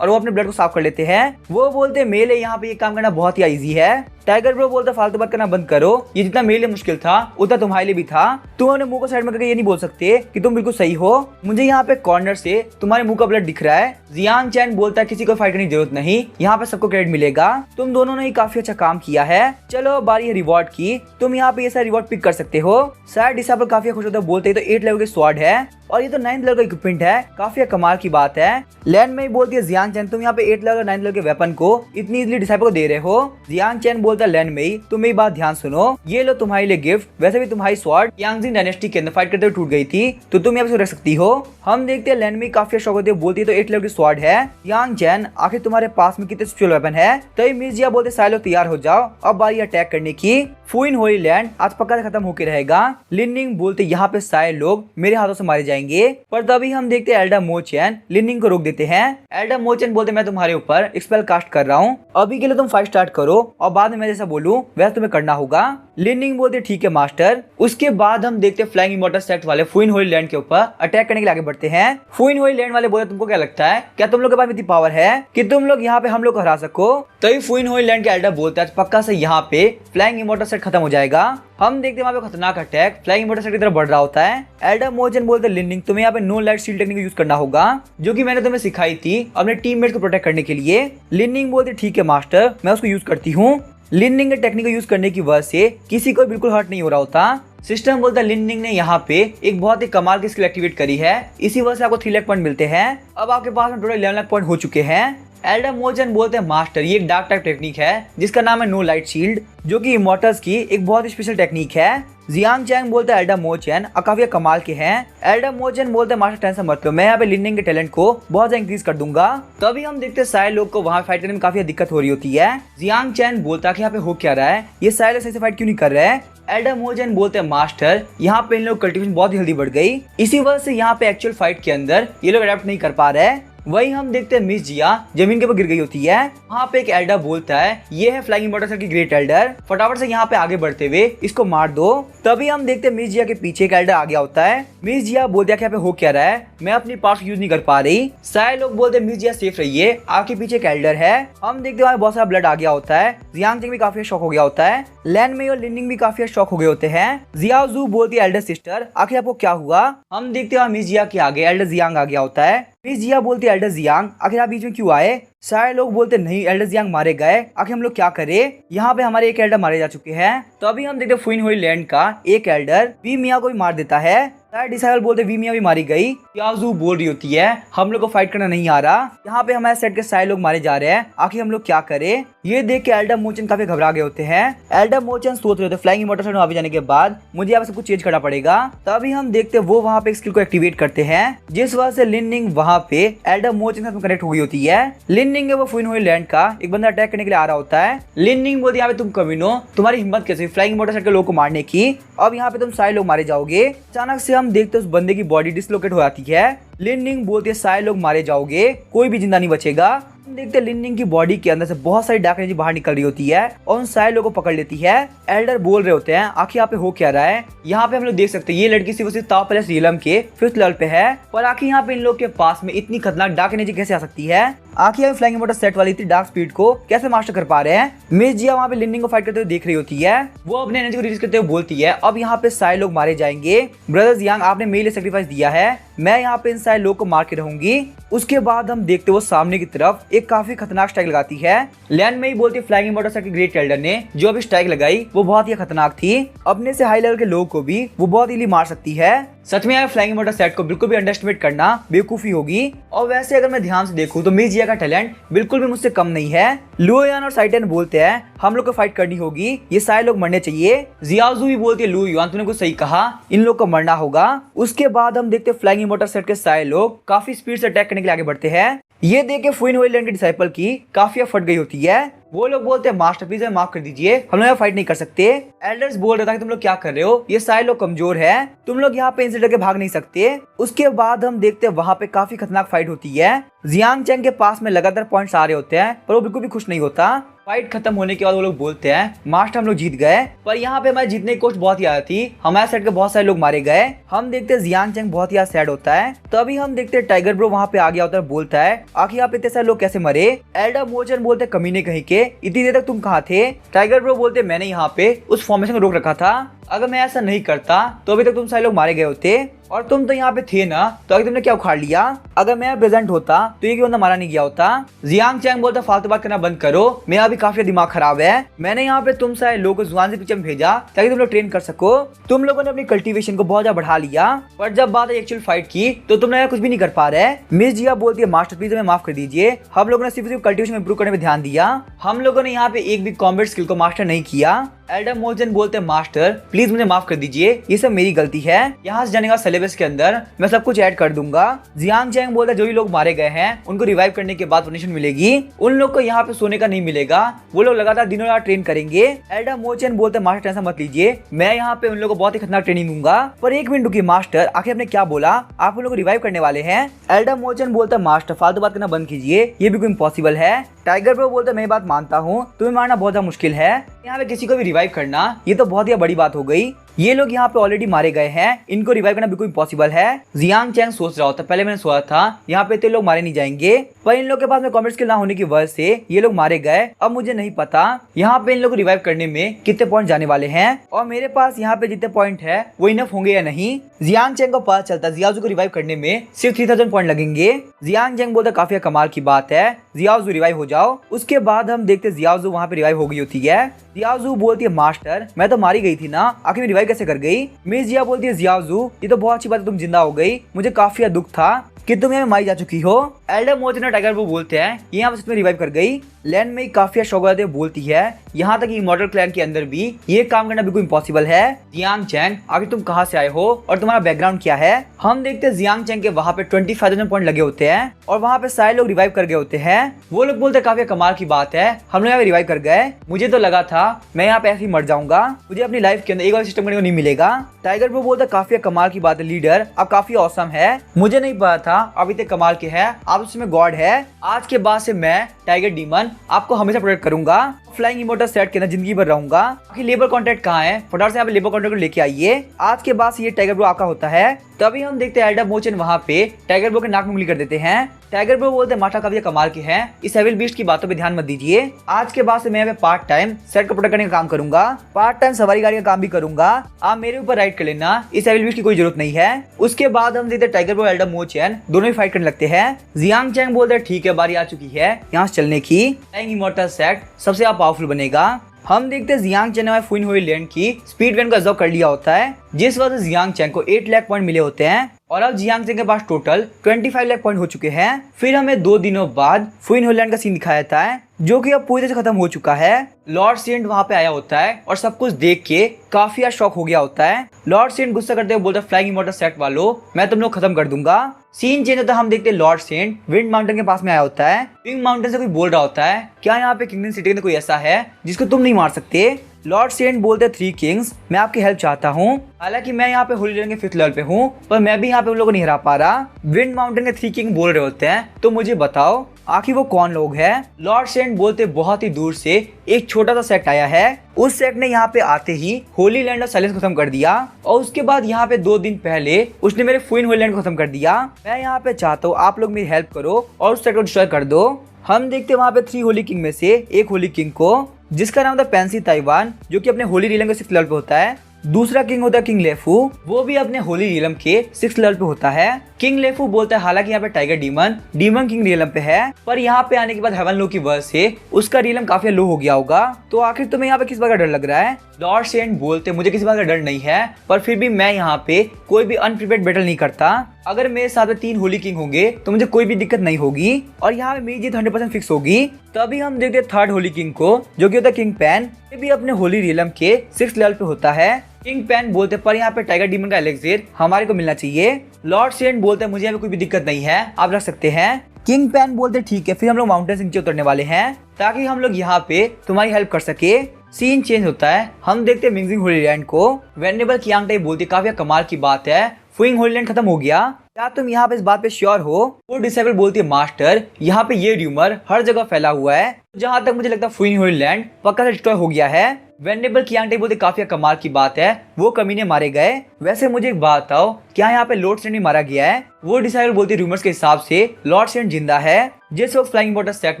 और वो अपने ब्लड को साफ कर लेते हैं। वो बोलते मेले यहाँ पे ये काम करना बहुत ही इजी है। टाइगर ब्रो बोलता फालतू बात करना बंद करो, ये जितना मेरे लिए मुश्किल था उतना तुम्हारे लिए भी था। तुम अपने मुंह को साइड में करके ये नहीं बोल सकते कि तुम बिल्कुल सही हो, मुझे यहाँ पे कॉर्नर से तुम्हारे मुंह का ब्लड दिख रहा है। जियांग चैन बोलता है किसी को फाइट करने की जरूरत नहीं, यहाँ पे सबको क्रेडिट मिलेगा, तुम दोनों ने काफी अच्छा काम किया है। चलो बारी है रिवॉर्ड की, तुम यहाँ पे ये सारा रिवॉर्ड पिक कर सकते हो। सारे डिसाइबल काफी खुश होते हैं, बोलते तो 8 लेवल के स्वॉर्ड है और ये तो 9th लेवल का इक्विपमेंट है, काफी कमाल की बात है। लैंड में ही बोलती है जियांग चैन तुम यहाँ पे 8 लेवल और 9th लेवल के वेपन को इतनी इजीली डिसाइबल को दे रहे हो। जियांग चैन बोलता है लैंड में ही तुम मेरी बात ध्यान सुनो, ये लो तुम्हारे लिए गिफ्ट, वैसे भी तुम्हारी स्वॉर्ड यांगजिंग डायनेस्टी के अंदर फाइट करते हुए टूट गई थी तो तुम यहाँ पे रख सकती हो। हम देखते हैं लैंड में काफी शौक होती है, बोलती है तो 8 लेवल की स्वॉर्ड है। यांग चैन आखिर तुम्हारे पास में कितने स्पेशल वेपन है। तभी मिर्जिया बोलते सारे लोग तैयार हो जाओ, अब बारी अटैक करने की। फुइन होली लैंड आज पक्का से खत्म होके रहेगा। लिनिंग बोलते यहाँ पे सारे लोग मेरे हाथों से मारे जाएंगे। पर तभी हम देखते हैं एल्डर मोचन लिनिंग को रोक देते हैं। एल्डर मोचन बोलते मैं तुम्हारे ऊपर स्पेल कास्ट कर रहा हूँ, अभी के लिए तुम फाइट स्टार्ट करो और बाद में मैं जैसा बोलूँ वैसा तुम्हें करना होगा। लिनिंग बोलते ठीक है मास्टर। उसके बाद हम देखते हैं फ्लाइंग इमोर्टल सेट वाले फुइन होली लैंड के ऊपर अटैक करने के लिए आगे बढ़ते हैं। फुइन होली लैंड वाले बोलते तुमको क्या लगता है, क्या तुम लोग के पास इतनी पावर है कि तुम लोग यहाँ पे हम लोग को हरा सको। तभी फुइन होली लैंड के एल्डर बोलता है पक्का से यहाँ पे फ्लाइंग इमोर्टल सेट खत्म हो जाएगा। हम देखते हैं वहाँ पे खतरनाक अटैक फ्लाइंग इमोर्टल सेट की तरफ बढ़ रहा होता है। एल्डर मोचन बोलते लिनिंग तुम्हें यहाँ पे no light shield technique use करना होगा जो कि मैंने तुम्हें सिखाई थी अपने टीममेट्स को प्रोटेक्ट करने के लिए। लिनिंग बोलते ठीक है मास्टर मैं उसको यूज करती हूँ। लिनिंग के टेक्निक को यूज करने की वजह से किसी को बिल्कुल हर्ट नहीं हो रहा होता। सिस्टम बोलता है लिनिंग ने यहाँ पे एक बहुत ही कमाल की स्किल एक्टिवेट करी है, इसी वजह से आपको 3 लाख पॉइंट मिलते हैं। अब आपके पास में टोटल 11 लाख पॉइंट हो चुके हैं। एल्डर मोचन बोलते हैं मास्टर ये एक डार्क टाइप टेक्निक है जिसका नाम है नो लाइट शील्ड, जो कि इमोर्टल्स की एक बहुत ही स्पेशल टेक्निक है। जियांग चैंग बोलते हैं एल्डर मोचन काफी कमाल के हैं। एल्डर मोचन बोलते हैं मास्टर टेंशन मत लो, मैं यहाँ पे लिनिंग के टैलेंट को बहुत ज्यादा इंक्रीज कर दूंगा। तभी हम देखते हैं सारे लोग को वहाँ फाइट करने में काफी दिक्कत हो रही होती है। जियांग चैंग बोलता है कि यहाँ पे हो क्या रहा है, ये सारे लोग सही से फाइट क्यों नहीं कर रहे हैं। एल्डर मोचन बोलते हैं मास्टर यहाँ पे इन लोग कल्टीवेशन बहुत जल्दी बढ़ गई, इसी वजह से यहाँ पे एक्चुअल फाइट के अंदर ये लोग अडेप्ट नहीं कर पा रहे। वही हम देखते हैं मिस जिया जमीन के ऊपर गिर गई होती है। वहाँ पे एक एल्डर बोलता है ये है फ्लाइंग इमोर्टल की ग्रेट एल्डर, फटाफट से यहाँ पे आगे बढ़ते हुए इसको मार दो। तभी हम देखते हैं मिस जिया के पीछे एक एल्डर आ गया होता है। मिस जिया बोलते हैं कि यहाँ पे हो क्या रहा है, मैं अपनी पार्ट्स यूज नहीं कर पा रही। सारे लोग बोलते हैं मिस जिया सेफ रहिए, आपके पीछे एक एल्डर है। हम देखते हैं बहुत सारा ब्लड आ गया होता है। जियांग चैंग भी काफी शॉक हो गया होता है। लैंड में और लिनिंग भी काफी शॉक हो गए होते हैं। जियाओजू बोलती है एल्डर सिस्टर आखिर आपको क्या हुआ। हम देखते हैं मिस जिया के आगे एल्डर जियांग आ गया होता है। मिस जिया बोलती है एल्डर जियांग आखिर आप बीच में क्यों आए। सारे लोग बोलते नहीं एल्डर जियांग मारे गए, आखिर हम लोग क्या करें, यहाँ पे हमारे एक एल्डर मारे जा चुके हैं। तो अभी हम देखते हैं फुइन होली लैंड का एक एल्डर वी मिया को भी मार देता है। सारे डिसाइबल बोलते वी मिया भी मारी गई। याजू बोल रही होती है हम लोग को फाइट करना नहीं आ रहा, यहाँ पे हमारे सेट के सारे लोग मारे जा रहे हैं, आखिर हम लोग क्या करें। ये देख के एल्डर मोचन काफी घबरा गए होते हैं। एल्डर मोचन सोच रहे होते फ्लाइंग इमोर्टल सेट में जाने के बाद मुझे यहाँ पे सब कुछ चेंज करना पड़ेगा। तभी हम देखते हैं वो वहाँ पे स्किल को एक्टिवेट करते हैं जिस वजह से लिनिंग वहाँ पे एल्डर मोचन के साथ कनेक्ट हो गई होती है। लिनिंग वो फुइन होली लैंड का एक बंदा अटैक करने के लिए आ रहा होता है। लिनिंग बोलती है यहाँ पे तुम कमीनो, तुम्हारी हिम्मत कैसे फ्लाइंग इमोर्टल सेट के लोगों को मारने की, अब यहाँ पे तुम सारे लोग मारे जाओगे। अचानक से हम देखते हैं उस बंदे की बॉडी डिसलोकेट हो जाती है। लिनिंग बोलती है सारे लोग मारे जाओगे, कोई भी जिंदा नहीं बचेगा। हम देखते हैं लिनिंग की बॉडी के अंदर से बहुत सारी डार्क एनर्जी बाहर निकल रही होती है और उन सारे लोगों को पकड़ लेती है। एल्डर बोल रहे होते हैं आखिर यहाँ पे हो क्या रहा है। यहाँ पे हम लोग देख सकते हैं ये लड़की सिर्फ टॉप प्लस रियलम के 5th लेवल पे है, पर आखिर यहाँ पे इन लोग के पास में इतनी खतरनाक डार्क एनर्जी कैसे आ सकती है। आखिर हम फ्लाइंग इमोर्टल सेट वाली इतनी डार्क स्पीड को कैसे मास्टर कर पा रहे हैं। मिस जिया वहाँ पे लिनिंग को फाइट करते हुए देख रही होती है, वो अपने एनर्जी को रिलीज करते हुए बोलती है अब यहाँ पे सारे लोग मारे जाएंगे। ब्रदर जियांग आपने मेरे लिए सेक्रीफाइस दिया है, मैं यहाँ पे इन सारे लोग को मार के रहूंगी। उसके बाद हम देखते वो सामने की तरफ एक काफी खतरनाक स्ट्राइक लगाती है। लैंड में ही बोलती है फ्लाइंग इमोर्टल सेट की ग्रेट एल्डर ने जो अभी स्ट्राइक लगाई वो बहुत ही खतरनाक थी, अपने से हाई लेवल के लोगों को भी वो बहुत इजीली मार सकती है। सच में यार फ्लाइंग इमोर्टल सेट को बिल्कुल भी अंडरएस्टिमेट करना बेवकूफी होगी। और वैसे अगर मैं ध्यान से देखूं तो मिस जिया का टैलेंट बिल्कुल भी मुझसे कम नहीं है। लुओ यान और साइटन बोलते हैं हम लोग को फाइट करनी होगी, ये सारे लोग मरने चाहिए। जियाओजू भी बोलती है लुओ यान तूने कुछ सही कहा, इन लोग को मरना होगा। उसके बाद हम देखते फ्लाइंग इमोर्टल सेट के सारे लोग काफी स्पीड से अटैक करने के लिए आगे बढ़ते हैं। ये देख के फुइन होइलैंड के डिसाइपल की काफी फट गई होती है। वो लोग बोलते हैं मास्टरपीस है, माफ कर दीजिए, हम लोग फाइट नहीं कर सकते। एल्डर्स बोल रहा था कि तुम लोग क्या कर रहे हो, ये सारे लोग कमजोर है, तुम लोग यहाँ पे इनसे डर के भाग नहीं सकते। उसके बाद हम देखते हैं वहाँ पे काफी खतरनाक फाइट होती है। जियांग चैंग के पास में लगातार पॉइंट्स आ रहे होते हैं पर वो बिल्कुल भी खुश नहीं होता। फाइट खत्म होने के बाद वो लोग बोलते हैं मास्टर हम लोग जीत गए, पर यहाँ पे हमारे जीतने की कोशिश बहुत ही आया थी, हमारे साइड के बहुत सारे लोग मारे गए। हम देखते हैं जियांग चैंग बहुत ही सैड होता है। तभी हम देखते हैं टाइगर ब्रो वहाँ पे आ गया होता है, बोलता है आखिर यहाँ पे इतने सारे लोग कैसे मरे। एल्डर मोचन बोलते कमीने कहीं के, इतनी देर तक तुम कहाँ थे। टाइगर ब्रो बोलते मैंने यहाँ पे उस फॉर्मेशन को रोक रखा था, अगर मैं ऐसा नहीं करता तो अभी तक तुम सारे लोग मारे गए होते, और तुम तो यहाँ पे थे ना, तो अगर तुमने क्या उखाड़ लिया, अगर मैं प्रेजेंट होता तो ये क्यों बंदा मारा नहीं गया होता। जियांग चैंग बोलता फालतू बात करना बंद करो, मेरा अभी काफी दिमाग खराब है, मैंने यहाँ पे तुम सारे लोगों को जुआन से पीछे में भेजा ताकि तुम लोग ट्रेन कर सको। तुम लोगों ने अपनी कल्टीवेशन को बहुत ज्यादा बढ़ा लिया, पर जब बात एक्चुअल फाइट की तो तुम लोग कुछ भी नहीं कर पा रहे। मिस जिया बोलती है मास्टरपीस में माफ कर दीजिए, हम लोगों ने सिर्फ कल्टीवेशन इंप्रूव करने में ध्यान दिया, हम लोगों ने यहाँ पे एक भी कॉम्बैट स्किल को मास्टर नहीं किया। एल्डर मोजन बोलते हैं मास्टर प्लीज मुझे माफ कर दीजिए, ये सब मेरी गलती है, यहाँ से जाने का सिलेबस के अंदर मैं सब कुछ ऐड कर दूंगा। जियांग चैंग बोलता है जो भी लोग मारे गए हैं उनको रिवाइव करने के बाद पनिशमेंट मिलेगी, उन लोग को यहाँ पे सोने का नहीं मिलेगा, वो लोग लगातार दिनों रात ट्रेन करेंगे। एल्डर मोचन बोलते हैं मास्टर टेंशन मत लीजिए, मैं यहाँ पे उन लोगों को बहुत ही खतरनाक ट्रेनिंग दूंगा। पर एक मिनट रुकिए मास्टर, आखिर आपने क्या बोला, आप उन लोग को रिवाइव करने वाले हैं। एल्डर मोचन बोलता है मास्टर फालतू बात करना बंद कीजिए, ये बिल्कुल इम्पॉसिबल है। टाइगर ब्रो बोलता है मैं बात मानता हूँ, तुम्हें मारना बहुत ज्यादा मुश्किल है, यहाँ पे किसी को भी रिवाइव करना ये तो बहुत ही बड़ी बात हो गई, ये लोग यहाँ पे ऑलरेडी मारे गए हैं, इनको रिवाइव करना बिल्कुल इम्पॉसिबल है। जियांग चैंग सोच रहा होता पहले मैंने सोचा था यहाँ पे इतने लोग मारे नहीं जाएंगे, पर इन लोग के पास में कॉम्बैट स्किल ना होने की वजह से ये लोग मारे गए। अब मुझे नहीं पता यहाँ पे इन लोग को रिवाइव करने में कितने पॉइंट जाने वाले हैं, और मेरे पास यहाँ पे जितने पॉइंट है वो इनफ होंगे या नहीं। जियांग चैंग को पता चलता जियाओजू को रिवाइव करने में सिर्फ 3000 पॉइंट लगेंगे। जियांग चैंग बोलता काफी कमाल की बात है, जियाओजू रिवाइव हो जाओ। उसके बाद हम देखते जियाओजू वहाँ पे रिवाइव हो गई होती है। जियाओजू बोलती है मास्टर मैं तो मारी गई थी ना, आखिर रिवाइव कैसे कर गई। मिस जिया बोलती है जियाओजू ये तो बहुत अच्छी बात है तुम जिंदा हो गई, मुझे काफी दुख था कि तुम यहाँ मारी जा चुकी हो। एल्डर मोचन और टाइगर वो बोलते हैं ये यहाँ पे रिवाइव कर गई। लैंड में काफी शौकत बोलती है यहाँ तक इमॉर्टल क्लैन के अंदर भी ये काम करना बिल्कुल इम्पॉसिबल है। जियांग चैंग आखिर तुम कहाँ से आए हो और तुम्हारा बैकग्राउंड क्या है। हम देखते हैं जियांग चैंग के वहाँ पे 25,000 पॉइंट लगे होते हैं और वहाँ पे सारे लोग रिवाइव कर गए होते हैं। वो लोग बोलते हैं काफी कमाल की बात है, हम लोग यहाँ पे रिवाइव कर गए, मुझे तो लगा था मैं यहाँ पे ऐसे ही मर जाऊंगा, मुझे अपनी लाइफ के अंदर एक बार सिस्टम करने को नहीं मिलेगा। टाइगर वो बोलता काफी कमाल की बात है लीडर, आप काफी औसम है, मुझे नहीं पता था आप इतने कमाल के हैं, आप उसमें गॉड है। आज के बाद से मैं टाइगर डीमन आपको हमेशा प्रोटेक्ट करूंगा, फ्लाइंग इमोर्टल सेट के अंदर जिंदगी भर रहूंगा। आखिर लेबर कॉन्ट्रैक्ट कहाँ है, फटाफट से यहाँ पे लेबर कॉन्ट्रैक्ट को लेके आइए। आज के बाद से ये टाइगर ब्रो आपका होता है। तभी हम देखते हैं एल्डर मोचन वहाँ पे टाइगर ब्रो के नाक में उंगली कर देते हैं। टाइगर ब्रो बोलते हैं मास्टर काफी कमाल के हैं, इस एविल बीस्ट की बातों पे ध्यान मत दीजिए, आज के बाद से मैं यहाँ पे पार्ट टाइम सेट को प्रोटेक्ट करने का काम करूंगा, पार्ट टाइम सवारी गाड़ी का काम भी करूंगा, आप मेरे ऊपर राइड कर लेना, इस एविल बीस्ट की कोई जरूरत नहीं है। उसके बाद हम देखते हैं टाइगर ब्रो एल्डर मोचन दोनों ही फाइट करने लगते हैं। जियांग चैंग बोलते हैं ठीक है बारी आ चुकी है यहाँ से चलने की, फ्लाइंग इमॉर्टल सेट सबसे पावरफुल बनेगा। हम देखते हैं जियांग चैंग ने फुइन होइलैंड की स्पीड वेन को ऑब्जर्व कर लिया होता है, जिस वजह से जियांग चैंग को 8 लाख पॉइंट मिले होते हैं और अब जियांग चैंग के पास टोटल 25 लाख पॉइंट हो चुके हैं। फिर हमें 2 दिनों बाद फुइन होइलैंड का सीन दिखाया जाता है जो कि अब पूरी तरह से खत्म हो चुका है। लॉर्ड सेंट वहाँ पे आया होता है और सब कुछ देख के काफी शॉक हो गया होता है। लॉर्ड सेंट गुस्सा करते हुए बोलता है फ्लाइंग इमॉर्टल सेट वालों मैं तुम लोग खत्म कर दूंगा। सीन चेंज होता है, हम देखते हैं लॉर्ड सेंट विंड माउंटेन के पास में आया होता है। विंड माउंटेन से कोई बोल रहा होता है क्या यहाँ पे किंगडम सिटी में कोई ऐसा है जिसको तुम नहीं मार सकते। लॉर्ड सेंट बोलते हैं 3 किंग्स मैं आपकी हेल्प चाहता हूँ, हालांकि मैं यहाँ पे होली लैंड के 5th लेवल पे हूँ पर मैं भी यहाँ पे उन लोगों को नहीं हरा पा रहा। विंड माउंटेन के 3 किंग बोल रहे होते हैं तो मुझे बताओ आखिर वो कौन लोग हैं। लॉर्ड सेंट बोलते बहुत ही दूर से एक छोटा सा सेक्ट आया है, उस सेक्ट ने यहाँ पे आते ही होली लैंड और साइलेंस खत्म कर दिया और उसके बाद यहाँ पे 2 दिन पहले उसने मेरे फुइन होली लैंड को खत्म कर दिया। मैं यहाँ पे चाहता हूँ आप लोग मेरी हेल्प करो और उस सेक्ट को डिस्ट्रॉय कर दो। हम देखते वहाँ पे 3 होली किंग में से एक होली किंग को जिसका नाम था पेंसी ताइवान जो कि अपने होली रिलैंड के 6th लेवल पे होता है, दूसरा किंग होता है किंग लेफू, वो भी अपने होली रियलम के 6th लेवल पे होता है। किंग लेफू बोलता है हालांकि यहाँ पे टाइगर डीमन किंग रियलम पे है, पर यहाँ पे आने के बाद हेवन लो की वजह से उसका रियलम काफी लो हो गया होगा। तो आखिर तुम्हें यहाँ पे किस बात का डर लग रहा है? लॉर्ड सेंट बोलते मुझे किसी बात का डर नहीं है, पर फिर भी मैं यहाँ पे कोई भी अनप्रिपेयर्ड बैटल नहीं करता। अगर मेरे साथ में 3 होली किंग होंगे तो मुझे कोई भी दिक्कत नहीं होगी और यहाँ पे मेरी जीत 100% फिक्स होगी। तभी हम देखते हैं 3rd होली किंग को, जो कि होता है किंग पैन। ये भी अपने होली रियलम के 6th लेवल पे होता है। किंग पैन बोलते पर यहाँ पे टाइगर डीमन का एलेक्सिर हमारे को मिलना चाहिए। लॉर्ड सेंट बोलते मुझे यहाँ पे कोई भी दिक्कत नहीं है, आप रख सकते हैं। किंग पैन बोलते ठीक है, फिर हम लोग माउंटेन से नीचे उतरने वाले हैं ताकि हम लोग यहाँ पे तुम्हारी हेल्प कर सके। सीन चेंज होता है, हम देखते हैं मिंगजिंग होली लैंड को। वेनेबल कियांग टाई बोलती काफी कमाल की बात है, फुइंग होली लैंड खत्म हो गया, क्या तुम यहाँ पे इस बात पे श्योर हो? वो डिसेबल बोलती है मास्टर यहाँ पे ये र्यूमर हर जगह फैला हुआ है, जहाँ तक मुझे लगता है फुइंग होली लैंड पक्का से डिस्ट्रॉय हो गया है। वेनेबल कियांग टाई बोलते काफी कमाल की बात है, वो कमीने मारे गए। वैसे मुझे एक बात बताओ, क्या यहाँ पे लॉर्ड सेंट भी मारा गया है? वो डिसाइडर बोलती रूमर्स के हिसाब से लॉर्ड सेंट जिंदा है। जिस वक्त फ्लाइंग वाटर सेक्ट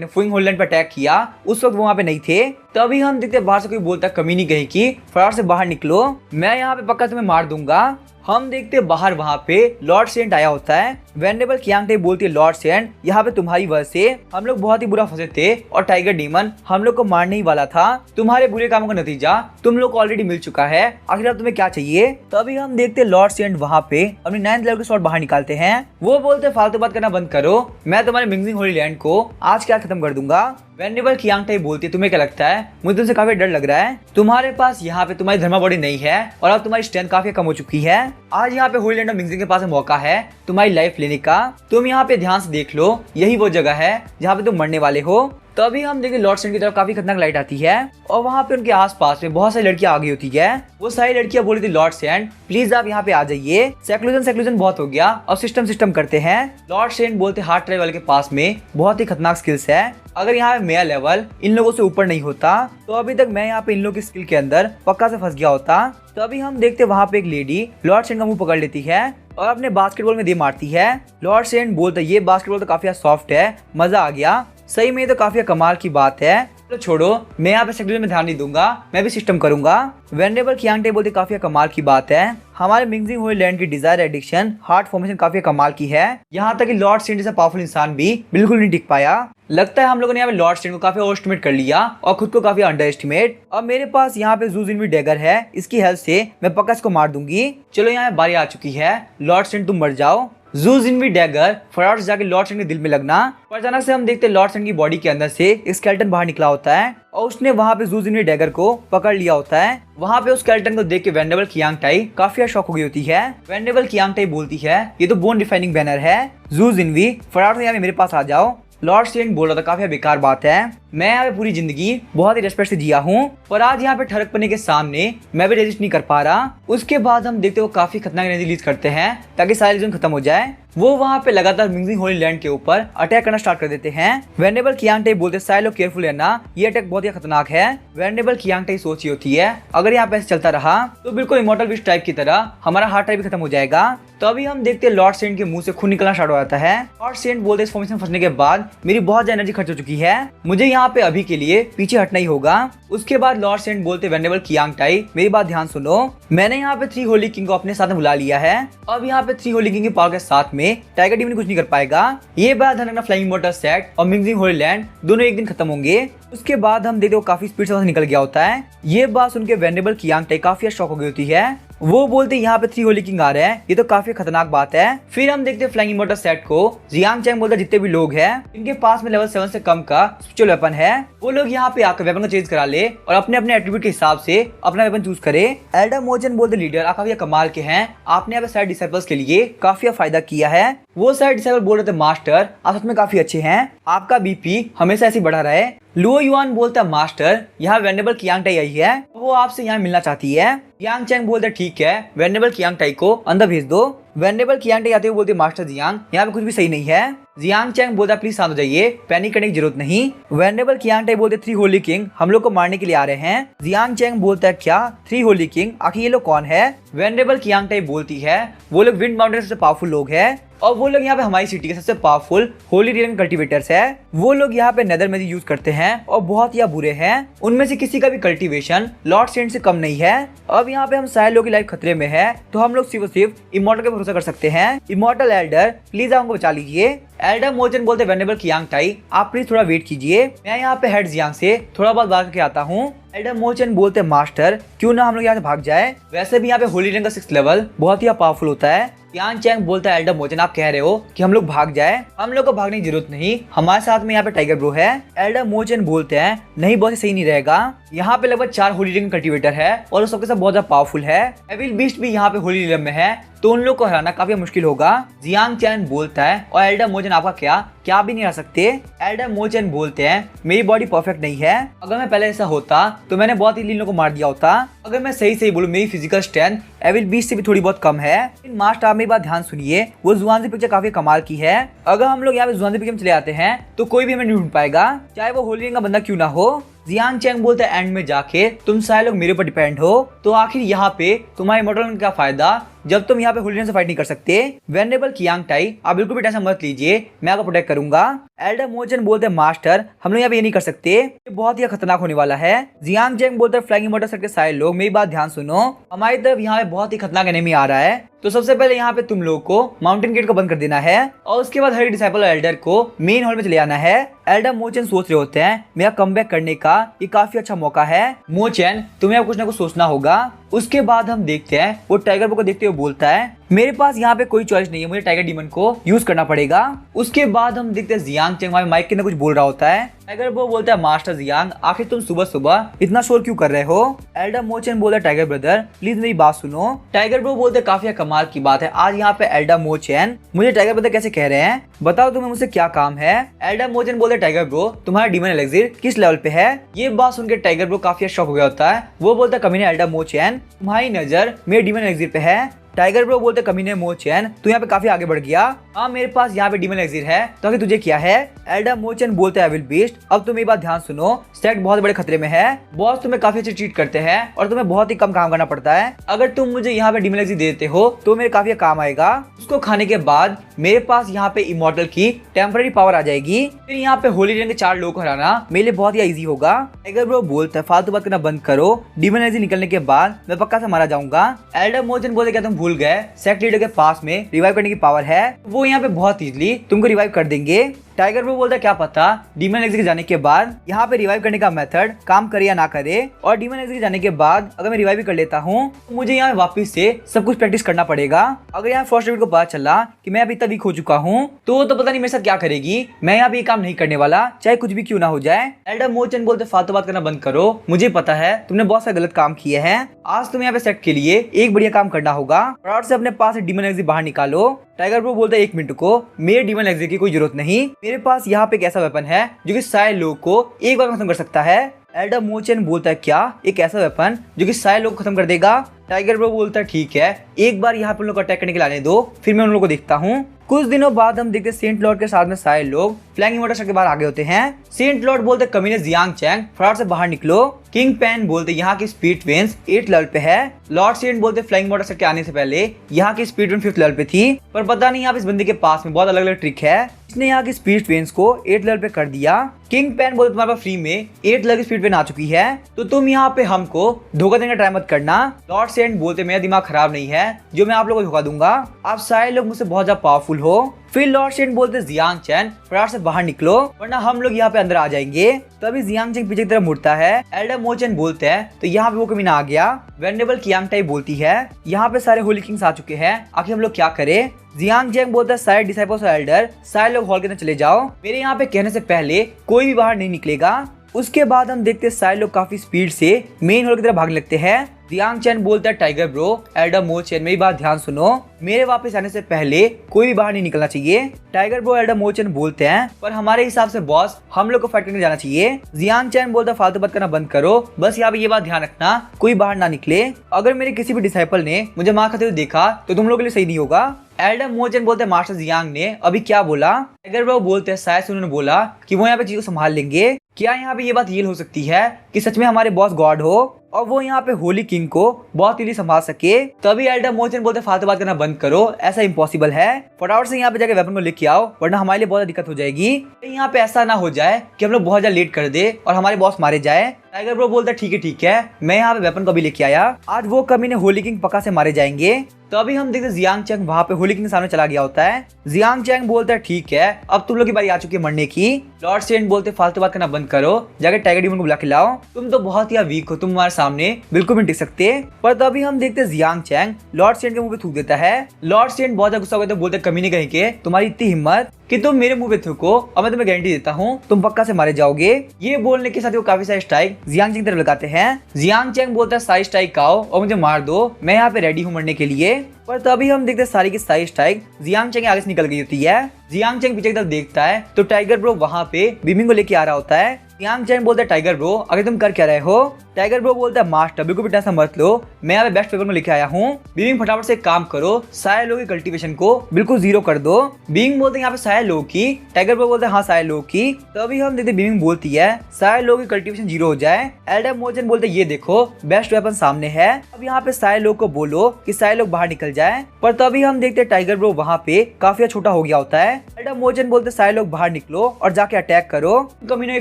ने फुइंग होली लैंड पर अटैक किया उस वक्त वो वहाँ पे नहीं थे। तभी हम देखते बाहर से कोई बोलता कमीनी कहीं की फटाफट से बाहर निकलो, मैं यहाँ पे पक्का तुम्हें मार दूंगा। हम देखते बाहर वहाँ पे लॉर्ड सेंट आया होता है। वेनेबल कियांग टाई बोलती है लॉर्ड सेंट यहाँ पे तुम्हारी वजह से हम लोग बहुत ही बुरा फंसे थे और टाइगर डीमन हम लोग को मारने ही वाला था। तुम्हारे बुरे कामों का नतीजा तुम लोग को ऑलरेडी मिल चुका है, आखिर अब तुम्हें क्या चाहिए? तभी हम देखते लॉर्ड सेंट वहाँ पे अपने 9th लेवल के शॉट बाहर निकालते हैं। वो बोलते फालतू बात करना बंद करो, मैं तुम्हारे मिंगजिंग होली लैंड को आज क्या खत्म कर दूंगा। वेनेबल कियांग टाई बोलती है तुम्हें क्या लगता है मुझे तुमसे काफी डर लग रहा है? तुम्हारे पास यहाँ पे तुम्हारी धर्मा बॉडी नहीं है और अब तुम्हारी स्ट्रेंथ काफी कम हो चुकी है। आज यहाँ पे होली लैंड और मिंगजिंग के पास मौका है तुम्हारी लाइफ लेने का। तुम यहाँ पे ध्यान से देख लो, यही वो जगह है जहाँ पे तुम मरने वाले हो। तभी हम देखें लॉर्ड सेंट की तरफ काफी खतरनाक लाइट आती है और वहाँ पे उनके आसपास में बहुत सारी लड़कियां आ गई होती है। वो सारी लड़कियां बोली थी लॉर्ड सेंट प्लीज आप यहाँ पे आ जाइए, सेक्लूजन बहुत हो गया, अब सिस्टम करते हैं। लॉर्ड सेंट बोलते हार्ट ट्राइवल के पास में बहुत ही खतरनाक स्किल्स है, अगर यहाँ पे मेरा लेवल इन लोगों से ऊपर नहीं होता तो अभी तक मैं यहाँ पे इन लोगों की स्किल के अंदर पक्का से फंस गया होता। तो अभी हम देखते वहाँ पे एक लेडी लॉर्ड सेंट का मुंह पकड़ लेती है और अपने बास्केटबॉल में दे मारती है। लॉर्ड सेंट बोलता ये बास्केटबॉल तो काफी सॉफ्ट है, मजा आ गया, सही में तो काफी कमाल की बात है, तो छोड़ो मैं यहाँ पे सेक्लूजन में ध्यान नहीं दूंगा, मैं भी सिस्टम करूंगा। वेनेबल कियांग टाई बोलते काफी कमाल की बात है, हमारे मिंगजिंग होली लैंड की डिजायर एडिक्शन हार्ट फॉर्मेशन काफी कमाल की है, यहाँ तक कि लॉर्ड सेंट जैसा पावरफुल इंसान भी बिल्कुल नहीं टिक पाया। लगता है हम लोगों ने यहाँ पे लॉर्ड सेंट को काफी ओवर एस्टिमेट कर लिया और खुद को काफी अंडर एस्टिमेट। अब मेरे पास यहाँ पे जू जिनवी डैगर है, इसकी हेल्प से मैं पक्का इसको मार दूंगी। चलो यहाँ बारी आ चुकी है, लॉर्ड सेंट तुम मर जाओ। जू जिनवी डैगर फटाफट से जाके लॉर्ड सेंट के दिल में लगना, पर अचानक से हम देखते हैं लॉर्ड सेंट की बॉडी के अंदर से एक स्केलेटन बाहर निकला होता है और उसने वहाँ पे जू जिनवी डैगर को पकड़ लिया होता है। वहाँ पे उस स्केलेटन को देख के वेनेबल कियांग टाई काफी शॉक हो गई होती है। वेनेबल कियांग टाई बोलती है ये तो बोन डिफाइनिंग बैनर है, जू जिनवी फटाफट से यहाँ पे मेरे पास आ जाओ। लॉर्ड सेंट बोल रहा था काफी बेकार बात है, मैं यहाँ पे पूरी जिंदगी बहुत ही रेस्पेक्ट से जिया हूँ पर आज यहाँ पे ठरक पड़ने के सामने मैं भी रेजिस्ट नहीं कर पा रहा। उसके बाद हम देखते हो काफी खतरनाक एनर्जी रिलीज करते हैं ताकि सारी रीजन खत्म हो जाए। वो वहाँ पे लगातार मिंगजिंग होली लैंड के ऊपर अटैक करना स्टार्ट कर देते हैं। वेनेबल कियांग टाई बोलते सारे केयरफुल है ना, ये अटैक बहुत ही खतरनाक है। वेनेबल कियांग टाई सोची होती है अगर यहाँ पे ऐसे चलता रहा तो बिल्कुल इमॉर्टल विश टाइप की तरह हमारा हार्ट टाइप भी खत्म हो जाएगा। तो अभी हम देखते हैं लॉर्ड सेंट के मुंह से खून निकलना स्टार्ट हो जाता है। लॉर्ड सेंट बोलते इस फॉर्मेशन फंसने के बाद मेरी बहुत ज्यादा एनर्जी खर्च हो चुकी है, मुझे यहाँ पे अभी के लिए पीछे हटना ही होगा। उसके बाद लॉर्ड सेंट बोलते वेनेबल कियांग टाई मेरी बात ध्यान सुनो, मैंने यहाँ पे 3 होली किंग को अपने साथ में बुला लिया है। अब यहाँ पे 3 होली किंग के पावर के साथ में टाइगर डीमन कुछ नहीं कर पाएगा। ये बात ध्यान रखना, फ्लाइंग वाटर सेट और मिंगजिंग होली लैंड दोनों एक दिन खत्म होंगे। उसके बाद हम देखते हो काफी स्पीड से निकल गया होता है। ये बात सुन के वेनेबल कियांग टाई काफी शॉक हो गई होती है। वो बोलते यहाँ पे 3 होली किंग आ रहे हैं, ये तो काफी खतरनाक बात है। फिर हम देखते हैं फ्लाइंग वाटर सेट को। जियांग चैंग बोलता जितने भी लोग हैं इनके पास में लेवल 7 से कम का स्पिरिचुअल वेपन है, वो लोग यहाँ पे आकर वेपन को चेंज करा ले और अपने अपने एट्रीब्यूट के हिसाब से अपना वेपन चूज करे। एल्डर मोजन बोलते लीडर आप काफी कमाल के हैं, आपने यहाँ पे सारे डिसाइपल्स के लिए काफी फायदा किया है। वो सारे डिसाइपल बोल रहे थे मास्टर आप सच में काफी अच्छे हैं, आपका बीपी हमेशा ऐसे बढ़ा रहे। लुओ युआन बोलता मास्टर यहाँ वेनेबल कियांग टाई आई है, वो आपसे यहाँ मिलना चाहती है। यांग चैंग बोलता ठीक है वेनेबल कियांग टाई को अंदर भेज दो। वेनेबल कियांग टाई आते हुए बोलते मास्टर जियांग यहाँ पे कुछ भी सही नहीं है। जियांग चैंग बोलता प्लीज शांत हो जाइए, पैनिक करने की जरूरत नहीं। वेनेबल कियांग टाई बोलते 3 होली किंग हम लोग को मारने के लिए आ रहे हैं। जियांग चैंग बोलता है क्या 3 होली किंग, आखिर ये लोग कौन है? वेनेबल कियांग टाई बोलती है वो लोग विंड माउंटेन से पावरफुल लोग है, और वो लोग यहाँ पे हमारी सिटी के सबसे पावरफुल होली ड्रैगन कल्टीवेटर्स है। वो लोग यहाँ पे नेदर मैजिक यूज करते हैं और बहुत ही बुरे हैं। उनमें से किसी का भी कल्टीवेशन लॉर्ड सेंट से कम नहीं है। अब यहाँ पे हम सारे लोग की लाइफ खतरे में है, तो हम लोग सिर्फ इमॉर्टल पे भरोसा कर सकते हैं। इमॉर्टल एल्डर प्लीज हमको बचा लीजिए। एल्डर मोचन बोलते वेनेबल कियांग टाई आप प्लीज थोड़ा वेट कीजिए, मैं यहाँ पे हेड जियांग से थोड़ा बहुत भाग के आता हूँ। एल्डर मोचन बोलते मास्टर क्यों ना हम लोग यहाँ से भाग जाए, वैसे भी यहाँ पे होली ड्रैगन का 6th लेवल बहुत ही पावरफुल होता है। यान चैंग बोलता है एल्डर मोचन आप कह रहे हो कि हम लोग भाग जाए, हम लोग को भागने की जरूरत नहीं, हमारे साथ में यहाँ पे टाइगर ब्रो है। एल्डर मोचन बोलते हैं नहीं बहुत सही नहीं रहेगा, यहाँ पे लगभग 4 होली ड्रैगन कल्टीवेटर है और सबके सब बहुत ज्यादा पावरफुल है। एविल बीस्ट भी यहाँ पे होली ड्रैगन में है, तो उन लोग को हराना काफी मुश्किल होगा। जियांग चैन बोलता है और एल्डर मोचन आपका क्या भी नहीं हरा सकते। एल्डर मोचन बोलते हैं मेरी बॉडी परफेक्ट नहीं है, अगर मैं पहले ऐसा होता तो मैंने बहुत ही लीनों को मार दिया होता। अगर मैं सही बोलूं मेरी फिजिकल स्ट्रेंथ एविल बीस्ट से भी थोड़ी बहुत कम है। मास्टर आप मेरी बात ध्यान सुनिए, वो जुआनजी पिक्चर काफी कमाल की है। अगर हम लोग यहाँ पे जुआनजी पिक्चर में चले आते हैं तो कोई भी हमें नहीं ढूंढ पाएगा, चाहे वो होली का बंदा क्यों ना हो। जियांग चैंग बोलते हैं एंड में जाके तुम सारे लोग मेरे ऊपर डिपेंड हो, तो आखिर यहाँ पे तुम्हारे इमॉर्टल का क्या फायदा जब तुम यहाँ पे होली से फाइट नहीं कर सकते। वेनेबल कियांग टाई आप बिल्कुल भी टेंशन मत लीजिए, मैं आपको प्रोटेक्ट करूंगा। एल्डर मोचन बोलते हैं मास्टर हम लोग यहाँ पे ये नहीं कर सकते, ये बहुत ही खतरनाक होने वाला है। जियांग चैंग बोलते हैं फ्लाइंग इमॉर्टल सेट के सारे लोग मेरी बात ध्यान सुनो, हमारी तरफ यहाँ पे बहुत ही खतरनाक एनिमी आ रहा है, तो सबसे पहले यहाँ पे तुम लोग को माउंटेन गेट को बंद कर देना है और उसके बाद हर डिसाइपल एल्डर को मेन हॉल में चले आना है। एल्डर मोचन सोच रहे होते हैं मेरा कमबैक करने का ये काफी अच्छा मौका है। मोचन तुम्हें अब कुछ ना कुछ सोचना होगा। उसके बाद हम देखते हैं वो टाइगर ब्रो को देखते हुए बोलता है मेरे पास यहाँ पे कोई चॉइस नहीं है, मुझे टाइगर डीमन को यूज करना पड़ेगा। उसके बाद हम देखते हैं जियांग चैंग माइक के अंदर कुछ बोल रहा होता है। टाइगर ब्रो बोलता है मास्टर जियांग आखिर तुम सुबह सुबह इतना शोर क्यों कर रहे हो। एल्डर मोचन बोलता है टाइगर ब्रदर प्लीज मेरी बात सुनो। टाइगर ब्रो बोलते काफी कमाल की बात है, आज यहाँ पे एल्डर मोचन मुझे टाइगर ब्रदर कैसे कह रहे हैं, बताओ तुम्हें मुझसे क्या काम है। एल्डर मोचन बोलते टाइगर ब्रो तुम्हारा डीमन एलेक्सिर किस लेवल पे है। ये बात सुनकर टाइगर ब्रो काफी शॉक हो गया होता है, वो बोलता कमीने एल्डर मोचन तुम्हारी नजर मेरे डीमन एलेक्सिर पे है। टाइगर ब्रो बोलते कमीने मोचन तू यहाँ पे काफी आगे बढ़ गया, हाँ मेरे पास यहाँ पे डीमन एलेक्सिर है तो आगे तुझे क्या है। एल्डर मोचन बोलते हैं एविल बीस्ट अब तुम मेरी बात ध्यान सुनो, स्टैक बहुत बड़े खतरे में है, बॉस तुम्हें काफी अच्छे ट्रीट करते हैं और तुम्हें बहुत ही कम काम करना पड़ता है, अगर तुम मुझे यहाँ पे डीमन एलेक्सिर देते हो तो मेरे काफी काम आएगा। उसको खाने के बाद मेरे पास यहाँ पे इमॉर्टल की टेम्पररी पावर आ जाएगी, फिर यहाँ पे होली ड्रैगन के 4 लोगों को हराना मेरे लिए बहुत ही इजी होगा। टाइगर ब्रो बोलता है फालतू बात करना बंद करो, डीमन एलेक्सिर निकलने के बाद मैं पक्का से मारा जाऊंगा। एल्डर मोचन बोलते क्या तुम भूल गए सेक्ट लीडर के पास में रिवाइव करने की पावर है, वो यहाँ पे बहुत इजीली तुमको रिवाइव कर देंगे। टाइगर ब्रो बोलता है क्या पता डीमन एलेक्सिर के जाने के बाद यहाँ पे रिवाइव करने का मेथड काम करे या ना करे, और डीमन एलेक्सिर के जाने के बाद अगर मैं रिवाइव भी कर लेता हूँ तो मुझे यहाँ वापस से सब कुछ प्रैक्टिस करना पड़ेगा। अगर यहाँ फर्स्ट डेविड को पता चला कि मैं अभी तक वीक हो चुका हूँ तो पता नहीं मेरे साथ क्या करेगी, मैं यहाँ पे ये काम नहीं करने वाला चाहे कुछ भी क्यों ना हो जाए। एल्डर मोचन बोलते फालतू बात करना बंद करो, मुझे पता है तुमने बहुत सारे गलत काम किए हैं, आज तुम्हें यहाँ पे सेट के लिए एक बढ़िया काम करना होगा, फटाफट से अपने पास डीमन एलेक्सिर बाहर निकालो। टाइगर ब्रो बोलता है 1 मिनट को, मेरे डीमन एलेक्सिर की कोई जरूरत नहीं, मेरे पास यहाँ पे एक ऐसा वेपन है जो कि सारे लोग को एक बार खत्म कर सकता है। एल्डर मोचन बोलता है क्या एक ऐसा वेपन जो कि सारे लोग खत्म कर देगा। टाइगर ब्रो बोलता है ठीक है एक बार यहाँ पे उन लोग को अटैक करने के लिए आने दो, फिर मैं उन लोगों को देखता हूँ। कुछ दिनों बाद हम देखते सेंट लॉर्ड के साथ में सारे लोग फ्लाइंग इमॉर्टल के बाहर आगे होते हैं। सेंट लॉर्ड बोलते कमीने जियांग चैंग फटाफट से बाहर निकलो। किंग पेन बोलते यहाँ की स्पीड वेन्स 8 लेवल पे है। लॉर्ड सेंट बोलते फ्लाइंग इमॉर्टल के आने से पहले यहाँ की स्पीड वेन 5th लेवल पे थी, पर पता नहीं यहाँ इस बंदे के पास में बहुत अलग अलग ट्रिक है, इसने यहाँ की स्पीड वेन्स को 8 लेवल पे कर दिया। किंग पेन बोलते तुम्हारे पास फ्री में 8 लेवल की स्पीड वेन आ चुकी है, तो तुम यहाँ पे हमको धोखा देने का ट्राई मत करना। लॉर्ड सेंट बोलते मेरा दिमाग खराब नहीं है जो मैं आप लोगों को धोखा दूंगा, आप सारे लोग मुझसे बहुत ज्यादा पावरफुल हो। फिर लॉर्ड सेंट बोलते जियांग चैन फटाफट से बाहर निकलो वरना हम लोग यहाँ पे अंदर आ जाएंगे। तभी जियांग चैन पीछे की तरफ मुड़ता है। एल्डर मोचन बोलते हैं तो यहाँ पे वो कमीना आ गया। वेनेबल कियांग टाई बोलती है यहाँ पे सारे होली किंग्स आ चुके हैं, आखिर हम लोग क्या करें। जियांग चैन बोलता है सारे डिसाइपल्स और एल्डर सारे लोग हॉल के अंदर चले जाओ, मेरे यहाँ पे कहने से पहले कोई भी बाहर नहीं निकलेगा। उसके बाद हम देखते हैं सारे लोग काफी स्पीड से मेन हॉल की तरफ भागने लगते हैं। जियांग चैन बोलता है टाइगर ब्रो एल्डर मोचन मेरी बात ध्यान सुनो, मेरे वापस आने से पहले कोई भी बाहर नहीं निकलना चाहिए। टाइगर ब्रो एल्डर मोचन बोलते हैं पर हमारे हिसाब से बॉस हम लोग को फाइट करने जाना चाहिए। जियांग चैन बोलता है फालतू बात करना बंद करो, बस यहाँ पे ये बात ध्यान रखना कोई बाहर ना निकले, अगर मेरे किसी भी डिसाइपल ने मुझे मार खाते हुए देखा तो तुम लोगों के लिए सही नहीं होगा। एल्डर मोचन बोलते हैं मास्टर जियांग ने अभी क्या बोला। टाइगर ब्रो बोलते हैं शायद उन्होंने बोला कि वो यहाँ पे चीज को संभाल लेंगे, क्या यहाँ पे ये बात रियल हो सकती है कि सच में हमारे बॉस गॉड हो। और वो यहाँ पे होली किंग को बहुत इजीली संभाल सके। तभी एल्डर मोचन बोलते फालतू बात करना बंद करो, ऐसा इम्पॉसिबल है, फटाफट से यहाँ पे जाके वेपन को लेके आओ वरना हमारे लिए बहुत दिक्कत हो जाएगी। यहाँ पे ऐसा ना हो जाए कि हम लोग बहुत ज्यादा लेट कर दे और हमारे बॉस मारे जाए। टाइगर ब्रो बोलता ठीक है मैं यहाँ पे वेपन को भी लेके आया, आज वो कमीने होली किंग पक्का से मारे जाएंगे। तो अभी हम देखते जियांग चैंग वहाँ पे होली किंग के सामने चला गया होता है। जियांग चैंग बोलता है ठीक है अब तुम लोग की बारी आ चुकी है मरने की। लॉर्ड सेंट बोलते फालतू बात करना बंद करो, जाके टाइगर डीमन को बुला के लाओ, तुम तो बहुत ही वीक हो, तुम हमारे सामने बिल्कुल भी टिक सकते। पर तभी हम देखते जियांग चैंग लॉर्ड सेंट के मुंह पे थूक देता है। लॉर्ड सेंट बहुत गुस्सा हो गया, बोलते कमीने कहीं के तुम्हारी इतनी हिम्मत कि तुम मेरे मुंह पे थूको और मैं तुम्हें गारंटी देता हूँ तुम पक्का से मारे जाओगे। ये बोलने के साथ वो काफी सारे स्ट्राइक जियांग चैंग तरफ लगाते हैं। जियांग चैंग बोलता है सारी स्ट्राइक खाओ और मुझे मार दो, मैं यहाँ पे रेडी हूँ मरने के लिए। पर तभी हम देखते सारी की सारी स्ट्राइक जियांग चैंग आगे से निकल गई होती है। जियांग चैंग पीछे की तरफ देखता है तो टाइगर ब्रो वहाँ पे बीमिंग को लेके आ रहा होता है। जियांग चैंग बोलता है टाइगर ब्रो अगर तुम कर क्या रहे हो। टाइगर ब्रो बोलता है मास्टर बिल्कुल भी टेंशन मत लो, मैं यहाँ पे बेस्ट पेपर में लेके आया हूँ। बीइंग फटाफट से काम करो, सारे लोगों की कल्टीवेशन को बिल्कुल जीरो कर दो। बीइंग बोलते हैं यहाँ पे सारे लोगों की, टाइगर ब्रो बोलता है हाँ सारे लोगों की। तभी हम देखते बीइंग बोलती है सारे लोगों की कल्टीवेशन जीरो हो जाए। एल्डर मोचन बोलते ये देखो बेस्ट वेपन सामने है, अब यहाँ पे सारे लोग को बोलो कि सारे लोग बाहर निकल जाए। पर तभी हम देखते टाइगर ब्रो वहाँ पे काफी छोटा हो गया होता है। एल्डर मोचन बोलते सारे लोग बाहर निकलो और जाके अटैक करो, कमीनों की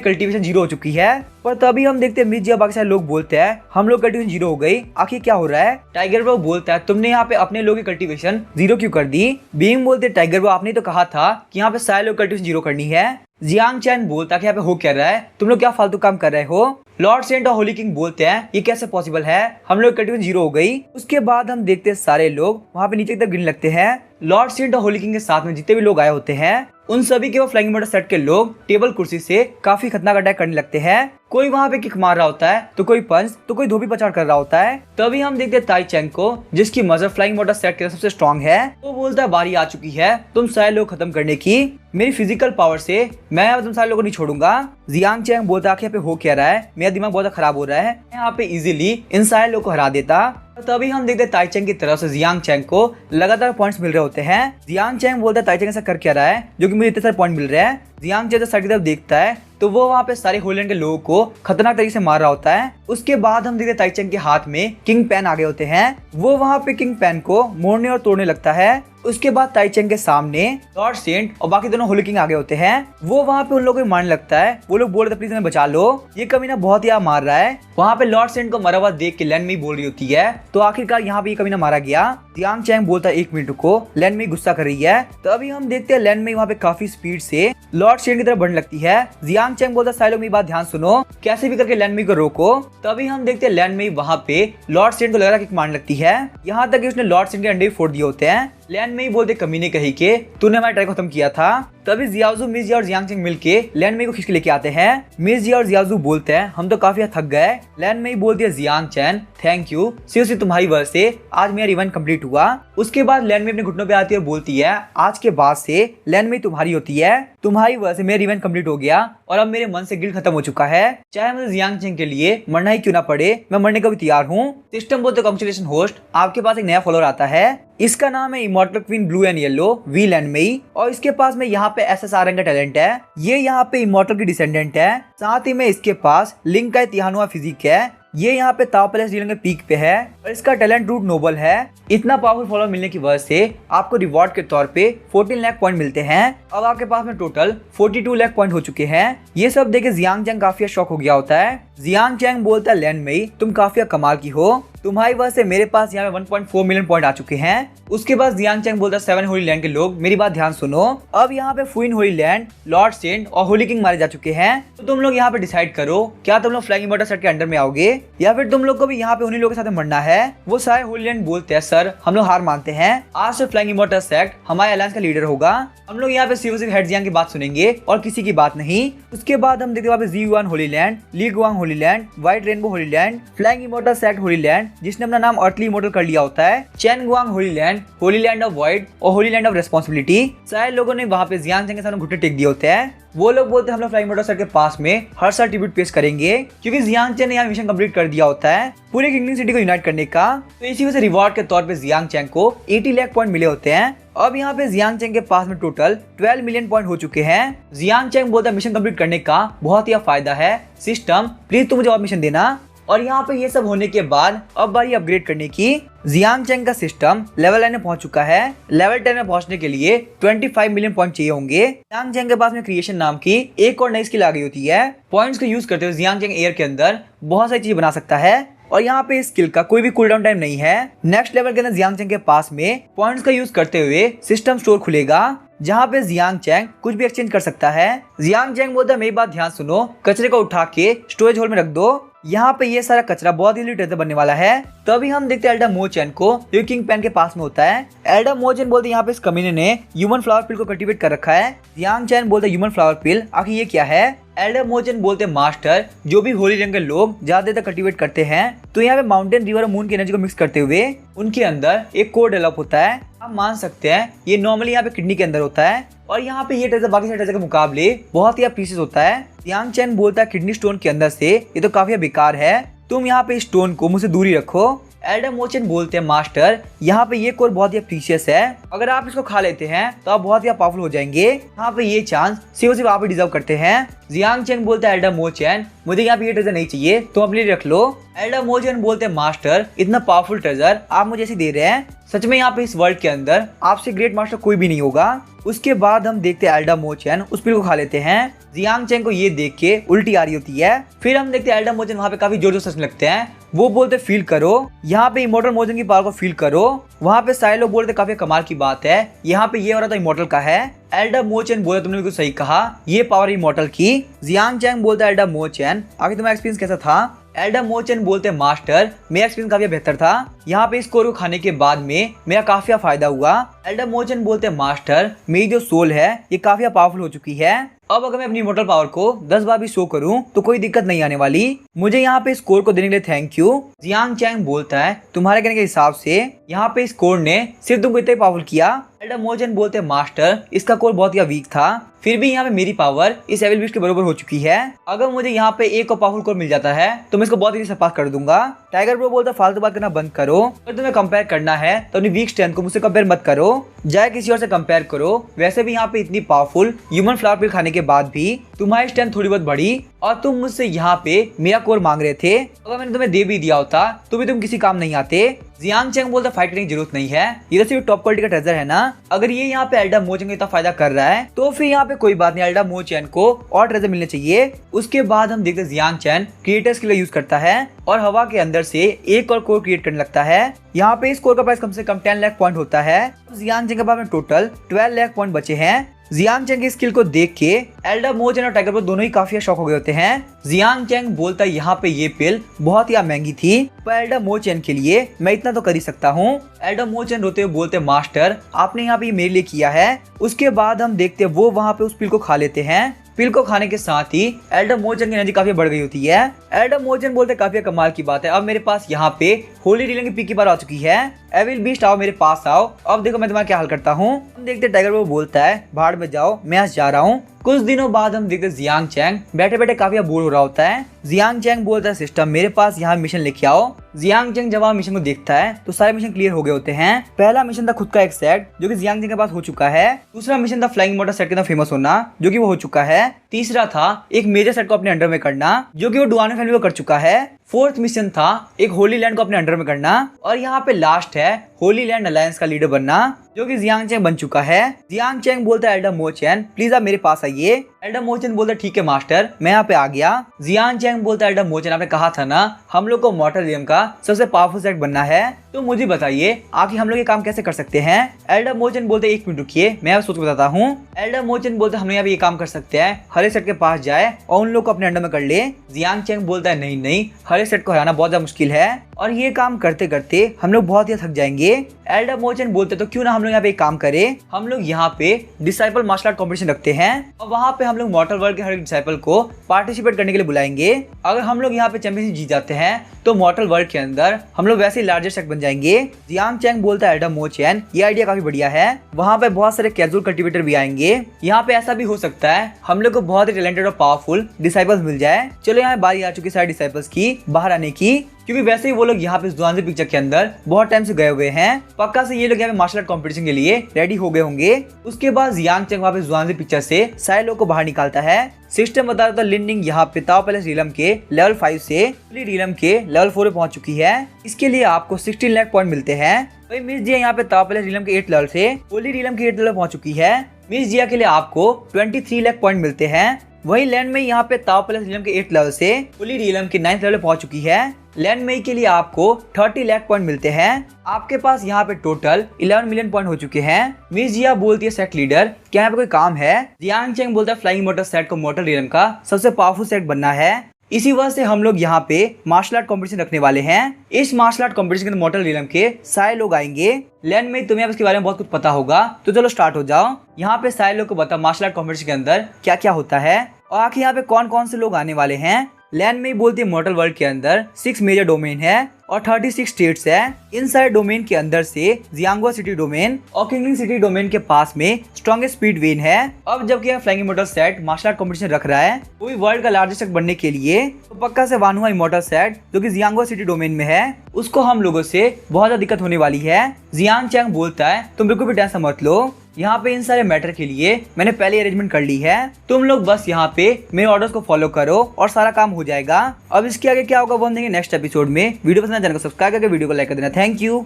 कल्टीवेशन जीरो हो चुकी है। पर तभी हम देखते मिर्जी बाकी सारे लोग बोलते हैं हम लोग कल्टीवेशन जीरो हो गई, आखिर क्या हो रहा है। टाइगर ब्रो बोलता है तुमने यहाँ पे अपने लोगों की कल्टीवेशन जीरो क्यों कर दी। बीइंग बोलते टाइगर ब्रो आपने तो कहा था कि यहाँ पे सारे लोग कल्टीवेशन जीरो करनी है। जियांग चैन बोलता कि यहाँ पे हो क्या रहा है, तुम लोग क्या फालतू काम कर रहे हो। लॉर्ड सेंट और होली किंग बोलते हैं ये कैसे पॉसिबल है, हम लोग कल्टीवेशन जीरो हो गई। उसके बाद हम देखते हैं सारे लोग वहाँ पे नीचे की तरफ गिरने लगते हैं। लॉर्ड सेंट और होली किंग के साथ में जितने भी लोग आए होते हैं उन सभी के वो फ्लाइंग मोटर सेट के लोग टेबल कुर्सी से काफी खतरनाक अटैक करने लगते हैं। कोई वहाँ पे किक मार रहा होता है तो कोई पंच तो कोई धोबी पछाड़ कर रहा होता है। तभी हम देखते ताई चैंग को जिसकी मदर फ्लाइंग मोटर सेट के सबसे स्ट्रॉन्ग है। वो बोलता है बारी आ चुकी है तुम सारे लोग खत्म करने की, मेरी फिजिकल पावर से मैं अब तुम सारे लोगों को नहीं छोड़ूंगा। जियांग चैंग बोलता है यहाँ पे हो क्या रहा है, मेरा दिमाग बहुत खराब हो रहा है, मैं यहाँ पे इजीली इन सारे लोगों को हरा देता। तभी हम देखते ताई चैंग की तरफ से जियांग चैंग को लगातार पॉइंट्स मिल रहे होते हैं। जियांग चैंग बोलता है ताई चैंग ऐसा कर क्या रहा है जो कि मुझे इतने सारे पॉइंट मिल रहे हैं। जियांग चैंग साइड की तरफ देखता है तो वो वहाँ पे सारे होलैंड के लोगों को खतरनाक तरीके से मार रहा होता है। उसके बाद हम देखते ताई चैंग के हाथ में किंग पेन आ गए होते हैं, वो वहाँ पे किंग पेन को मोड़ने और तोड़ने लगता है। उसके बाद ताई चैंग के सामने लॉर्ड सेंट और बाकी दोनों होली किंग आगे होते हैं, वो वहाँ पे उन लोगों को मारने लगता है। वो लोग बोल रहे थे प्लीज हमें बचा लो, ये कमीना बहुत ही मार रहा है। वहाँ पे लॉर्ड सेंट को मरा हुआ देख के लैन में बोल रही होती है तो आखिरकार यहाँ पे ये कमीना मारा गया। जियांग चैंग बोलता है 1 मिनट को, लैन में गुस्सा कर रही है। तो अभी हम देखते हैं लैन में वहाँ पे काफी स्पीड से लॉर्ड सेंट की तरफ बढ़ने लगती है। जियांग चैंग बोलता है सारे लोग मेरी बात ध्यान सुनो, कैसे भी करके लैन में को रोको। तभी हम देखते हैं लैन में वहाँ पे लॉर्ड सेंट को लग रहा किक मारने लगती है, यहाँ तक कि उसने लॉर्ड सेंट के अंडे फोड़ दिए होते हैं। लैन में ही बोलते कमीने कही के तूने हमारा ट्राई खत्म किया था। तभी जियाओजू मिर्जी और जियांग चैंग मिलके लैन में को खींच के लेके आते हैं। मिर्जी और जियाओजू बोलते हैं हम तो काफी थक गए। लैन में ही बोलती है जियांग चैन थैंक यू, सिर्फ तुम्हारी वजह से आज मेरा इवेंट कंप्लीट हुआ। उसके बाद लैन में अपने घुटनों पे आती है और बोलती है आज के बाद से लैन में तुम्हारी होती है, तुम्हारी वजह से मेरा इवेंट कंप्लीट हो गया और अब मेरे मन से गिल्ट खत्म हो चुका है, चाहे मुझे जियांग चैंग के लिए मरना ही क्यों ना पड़े, मैं मरने को भी तैयार हूँ। सिस्टम बोलते कांग्रेचुलेशन होस्ट, आपके पास एक नया फॉलोअर आता है, इसका नाम है immortal queen blue and yellow V land में, और इसके पास में यहाँ पे SSRN का टैलेंट है, ये यहाँ पे इमॉर्टल की डिसेंडेंट है। साथ ही में इसके पास लिंक का तिहानुआ फिजिक है, ये यहाँ पे ताओ पैलेस डीलंग के पीक पे है और इसका टैलेंट रूट नोबल है। इतना पावरफुल फॉलोअर मिलने की वजह से आपको रिवॉर्ड के तौर पे 14 लाख पॉइंट मिलते हैं। अब आपके पास में टोटल 42 लाख पॉइंट हो चुके हैं। ये सब देखे जियांग चैंग काफी शॉक हो गया होता है। जियांग चैंग बोलता है लैंड में तुम काफी कमाल की हो, तुम्हारी वजह से मेरे पास यहाँ पे 1.4 मिलियन पॉइंट आ चुके हैं। उसके बाद जियांग चैंग बोलता है 7 होली लैंड के लोग मेरी बात ध्यान सुनो, अब यहाँ पे फुइन होली लैंड, लॉर्ड सेंट और होली किंग मारे जा चुके हैं, तो तुम लोग यहाँ पे डिसाइड करो क्या तुम लोग फ्लाइंग मोटर सेट के अंडर में आओगे या फिर तुम लोग को भी यहाँ पे उन्हीं लोगों के साथ मरना है। वो सारे होली लैंड बोलते हैं सर हम लोग हार मानते हैं, आज से फ्लाइंग मोटर सेट हमारे अलायंस का लीडर होगा, हम लोग यहाँ पे सिर्फ हेड जियांग की बात सुनेंगे और किसी की बात नहीं। उसके बाद हम देखते हैं जी1 holy land, Li Guang holy land, white rainbow holy land, flying immortal sect holy land जिसने अपना नाम अर्थली इमॉर्टल कर लिया होता है, Chen Guang holy land of void और होली लैंड ऑफ रेस्पॉन्सिबिलिटी। सारे लोगों ने वहाँ पे जियांग चैंग के सामने घुटने टेक दिए होते हैं। वो लोग बोलते हैं हम लोग फ्लाइंग मोटर सेट के पास में हर साल ट्रिब्यूट पेश करेंगे क्योंकि जियांग चैंग ने यहाँ मिशन कंप्लीट कर दिया होता है पूरे किंगडम सिटी को यूनाइट करने का, तो इसी वजह से रिवॉर्ड के तौर पे जियांग चैंग को 80 लाख पॉइंट मिले होते हैं। अब यहाँ पे जियांग चैंग के पास में टोटल 12 मिलियन पॉइंट हो चुके हैं। जियांग चैंग बोलता है मिशन कंप्लीट करने का बहुत ही फायदा है, सिस्टम प्लीज तुम मुझे और मिशन देना। और यहाँ पे ये सब होने के बाद अब बारी अपग्रेड करने की। जियांग चैंग का सिस्टम लेवल 9 में पहुंच चुका है। लेवल 10 में पहुंचने के लिए 25 मिलियन पॉइंट चाहिए होंगे। जियांग चैंग के पास में क्रिएशन नाम की एक और नई स्किल आ गई होती है। पॉइंट्स को यूज करते हुए जियांग चैंग एयर के अंदर बहुत सारी चीज बना सकता है और यहाँ पे इस स्किल का कोई भी कूल डाउन टाइम नहीं है। नेक्स्ट लेवल के अंदर जियांग चैंग के पास में पॉइंट्स का यूज करते हुए सिस्टम स्टोर खुलेगा जहाँ पे जियांग चैंग कुछ भी एक्सचेंज कर सकता है। जियांग चैंग बोलता है मेरी बात ध्यान सुनो, कचरे को उठा के स्टोरेज होल में रख दो। यहाँ पे ये सारा कचरा बहुत ही ट्रेजर बनने वाला है। तो अभी हम देखते हैं एल्डर मोचेन को जो किंग पेन के पास में होता है। एल्डर मोचेन बोलते हैं यहाँ पे इस कमीने ने ह्यूमन फ्लावर पिल को कल्टीवेट कर रखा है। जियांग चैंग बोलते हैं ह्यूमन फ्लावर पिल आखिर ये क्या है। एल्डर मोचेन बोलते हैं मास्टर, जो भी होली रंग के लोग ज्यादा देर तक कल्टीवेट करते हैं तो यहाँ पे माउंटेन, रिवर और मून की एनर्जी को मिक्स करते हुए उनके अंदर एक कोर डेवलप होता है। आप मान सकते हैं ये नॉर्मली यहाँ पे किडनी के अंदर होता है और यहाँ पे ये ट्रेजर बाकी सारे ट्रेजर के मुकाबले बहुत ही प्रीशियस होता है। जियांग चैंग बोलता है किडनी स्टोन के अंदर से ये तो काफी बेकार है, तुम यहाँ पे स्टोन को मुझसे दूरी रखो। एल्डर मोचेन बोलते हैं मास्टर, यहाँ पे ये कोर बहुत ही प्रीशियस है, अगर आप इसको खा लेते हैं तो आप बहुत ही पावरफुल हो जाएंगे। यहाँ पे ये चांस सिर्फ आप ही डिजर्व करते हैं। जियांग चैंग बोलता है एल्डर मोचेन मुझे यहाँ पे ये ट्रेजर नहीं चाहिए, तुम अपने लिए रख लो। एल्डर मोचेन बोलते हैं मास्टर, इतना पावरफुल ट्रेजर आप मुझे ऐसे दे रहे हैं, सच में यहाँ पे इस वर्ल्ड के अंदर आपसे ग्रेट मास्टर कोई भी नहीं होगा। उसके बाद हम देखते हैं एल्डर मोचेन उस पिल को खा लेते हैं। जियांग चैंग को ये देख के उल्टी आ रही होती है। फिर हम देखते हैं एल्डर मोचेन वहाँ पे काफी जोर से हंसने लगते हैं। वो बोलते फील करो, यहाँ पे इमोर्टल मोचेन की पावर को फील करो। वहाँ पे सारे लोग बोलते काफी कमाल की बात है, यहाँ पे ये हो रहा था इमोर्टल का है। एल्डर मोचेन बोले तुमने बिल्कुल सही कहा, ये पावर इमोर्टल की। जियांग चैंग बोलता है एल्डर मोचेन आगे तुम्हारा एक्सपीरियंस कैसा था। एल्डर मोचेन बोलते हैं मास्टर मेरा एक्सपीरियंस काफी बेहतर था, यहाँ पे इस कोर को खाने के बाद में मेरा काफी फायदा हुआ। एल्डर मोचेन बोलते हैं मास्टर मेरी जो सोल है ये काफी पावरफुल हो चुकी है, अब अगर मैं अपनी इमोर्टल पावर को 10 बार भी शो करूं तो कोई दिक्कत नहीं आने वाली। मुझे यहाँ पे स्कोर को देने के लिए थैंक यू। जियांग चैंग बोलता है तुम्हारे कहने के हिसाब से यहाँ पे स्कोर ने सिर्फ तुमको इतना ही पावरफुल किया। एल्डर मोचेन बोलते हैं मास्टर इसका कोर बहुत ही वीक था, फिर भी यहाँ पे मेरी पावर इस एविल बीस्ट के बराबर हो चुकी है। अगर मुझे यहाँ पे एक और पावरफुल कोर मिल जाता है तो मैं इसको बहुत ही सरपास कर दूंगा। टाइगर ब्रो बोलता है फालतू बात करना बंद करो, अगर तुम्हें कंपेयर करना है तो अपनी वीक स्ट्रेंथ को मुझसे कंपेयर मत करो, जाए किसी और से कंपेयर करो। वैसे भी यहाँ पे इतनी पावरफुल ह्यूमन फ्लावर पिल खाने के बाद भी तुम्हारी स्ट्रेंथ थोड़ी बहुत बढ़ी और तुम मुझसे यहाँ पे मेरा कोर मांग रहे थे, अगर मैंने तुम्हें दे भी दिया होता तो भी तुम किसी काम नहीं आते। जियांग चैंग बोलता फाइट करने की जरूरत नहीं है, ये तो सिर्फ टॉप क्वालिटी का ट्रेजर है ना। अगर ये यहाँ पे एल्डर मोचेन को इतना फायदा कर रहा है तो फिर यहाँ पे कोई बात नहीं, एल्डर मोचेन को और ट्रेजर मिलने चाहिए। उसके बाद हम देखते हैं जियांग चैंग क्रिएटर्स के लिए यूज करता है और हवा के अंदर से एक और कोर क्रिएट करने लगता है। यहाँ पे इस कोर का प्राइस कम से कम 10 लाख पॉइंट होता है। जियांग चैंग के पास में टोटल 12 लाख पॉइंट बचे हैं। जियांग चैंग की स्किल को देख के एल्डर मोचेन और टाइगर ब्रो दोनों ही काफी शॉक हो गए होते हैं। जियांग चैंग बोलता है यहाँ पे ये पिल बहुत ही महंगी थी, पर एल्डर मोचेन के लिए मैं इतना तो कर ही सकता हूँ। एल्डर मोचेन रोते हुए बोलते मास्टर आपने यहाँ पे ये मेरे लिए किया है। उसके बाद हम देखते हैं वो वहाँ पे उस पिल को खा लेते हैं। पिल को खाने के साथ ही एल्डर मोचेन की एनर्जी काफी बढ़ गई होती है। एल्डर मोचेन बोलते काफी कमाल की बात है, अब मेरे पास यहाँ पे होली रीलिंग की पीक की बार आ चुकी है। एविल बीस्ट आओ मेरे पास आओ, अब देखो मैं तुम्हारा क्या हाल करता हूँ। हम देखते टाइगर वो बोलता है भाड़ में जाओ मैं आज जा रहा हूँ। कुछ दिनों बाद हम देखते जियांग चैंग बैठे बैठे काफी बोर हो रहा होता है। जियांग चैंग बोलता है सिस्टम मेरे पास यहाँ मिशन लेके आओ। जियांग चैंग जब मिशन को देखता है तो सारे मिशन क्लियर हो गए होते हैं। पहला मिशन था खुद का एक सेट जो कि जियांग चैंग के पास हो चुका है। दूसरा मिशन था फ्लाइंग मोटर सेट के अंदर फेमस होना जो कि वो हो चुका है। तीसरा था एक मेजर सेट को अपने अंडर में करना जो कि वो डुआनो फैमिली को कर चुका है। फोर्थ मिशन था एक होली लैंड को अपने अंडर में करना और यहाँ पे लास्ट है होली लैंड अलायंस का लीडर बनना जो कि जियांग चैंग बन चुका है। जियांग चैंग बोलता है एल्डर मोचेन प्लीज आप मेरे पास आइए। एल्डर मोचेन बोलता है ठीक है मास्टर मैं यहाँ पे आ गया। जियांग चैंग बोलता है एल्डर मोचेन आपने कहा था ना हम लोग को मॉर्टल रियम का सबसे पावरफुल सेट बनना है, तो मुझे बताइए आखिर हम लोग ये काम कैसे कर सकते हैं। एल्डर मोचेन बोलते एक मिनट रुकिए मैं आप सोच के बताता हूँ। एल्डर मोचेन बोलते हम लोग यहाँ पे ये काम कर सकते हैं, हर एक सेट के पास जाए और उन लोग को अपने अंडर में कर ले। जियांग चैंग बोलता है नहीं हर एक सेट को हराना बहुत ज्यादा मुश्किल है और ये काम करते करते हम लोग बहुत ही थक जाएंगे। एल्डर मोचेन बोलते तो क्यों ना हम लोग यहाँ पे एक काम करें, हम लोग यहाँ पे डिसाइपल मार्शल आर्ट कॉम्पिटिशन रखते हैं और वहाँ पे हम लोग मॉर्टल वर्ल्ड के हर एक डिसाइपल को पार्टिसिपेट करने के लिए बुलाएंगे। अगर हम लोग यहाँ पे चैंपियनशिप जीत जाते हैं तो मॉर्टल वर्ल्ड के अंदर हम लोग वैसे ही लार्जेस्ट सेट बन जाएंगे। जियांग चैंग बोलता है एल्डर मोचेन ये आइडिया काफी बढ़िया है, वहाँ पे बहुत सारे कैजुअल कल्टीवेटर भी आएंगे। यहाँ पे ऐसा भी हो सकता है हम लोग को बहुत ही टैलेंटेड और पावरफुल डिसाइपल्स मिल जाए। चलो यहाँ बारी आ चुकी सारे डिसाइपल्स की बाहर आने की। क्योंकि वैसे ही वो लोग यहाँ पे जुआनजी पिक्चर के अंदर बहुत टाइम से गए हुए हैं। पक्का से ये लोग यहाँ पे मार्शल आर्ट कॉम्पिटिशन के लिए रेडी हो गए होंगे। उसके बाद जियांग चैंग वहाँ पे जुआनजी पिक्चर से सारे लोग को बाहर निकालता है। सिस्टम बता था लिन निंग यहाँ पे ताओ पैलेस रीलम के लेवल 5 से रीलम के लेवल 4 पे पहुंच चुकी है। इसके लिए आपको 16 लाख पॉइंट मिलते हैं। वही मिस जिया यहाँ पे ताओ पैलेस रीलम के 8 लेवल से ओली रीलम के 8 लेवल पहुंच चुकी है। मिस जिया के लिए आपको 23 लाख पॉइंट मिलते हैं। वही लैंड में यहाँ पे ताओ पैलेस रीलम के 8 लेवल से ओली रीलम के 9th लेवल पे पहुंच चुकी है। लैंड में के लिए आपको 30 लाख पॉइंट मिलते हैं। आपके पास यहाँ पे टोटल 11 मिलियन पॉइंट हो चुके हैं। मिस जिया बोलती है सेट लीडर क्या यहाँ पे कोई काम है। जियांग चैंग बोलता है फ्लाइंग मोटर सेट को मोटर रीलम का सबसे पावरफुल सेट बनना है। इसी वजह से हम लोग यहाँ पे मार्शल आर्ट कंपटीशन रखने वाले हैं। इस मार्शल आर्ट कंपटीशन के अंदर मोटर रीलम के सारे लोग आएंगे। लैंड में तुम्हें अब इसके बारे में बहुत कुछ पता होगा, तो चलो स्टार्ट हो जाओ। यहाँ पे सारे लोग को बता मार्शल आर्ट कंपटीशन के अंदर क्या क्या होता है और आखिर यहाँ पे कौन कौन से लोग आने वाले हैं। लैंड में बोलती है मॉडल वर्ल्ड के अंदर 6 मेजर डोमेन है और 36 स्टेट्स है। इन सारे डोमेन के अंदर से जियांगो सिटी डोमेन और किंगलिंग सिटी डोमेन के पास में स्ट्रॉन्गेस्ट स्पीड वेन है। अब जबकि flying motor set martial art competition रख रहा है वो भी वर्ल्ड का लार्जेस्ट बनने के लिए, तो पक्का से वानुआ इमोर्टल सेट जो कि जियांगो सिटी डोमेन में है उसको हम लोगों से बहुत ज्यादा दिक्कत होने वाली है। जियांग चैंग बोलता है तुम बिल्कुल भी टेंशन मत लो, यहाँ पे इन सारे मैटर के लिए मैंने पहले अरेंजमेंट कर ली है। तुम लोग बस यहाँ पे मेरे ऑर्डर्स को फॉलो करो और सारा काम हो जाएगा। अब इसके आगे क्या होगा वो हम देंगे नेक्स्ट एपिसोड में। वीडियो पसंद है चैनल को सब्सक्राइब करके वीडियो को लाइक कर देना। Thank you.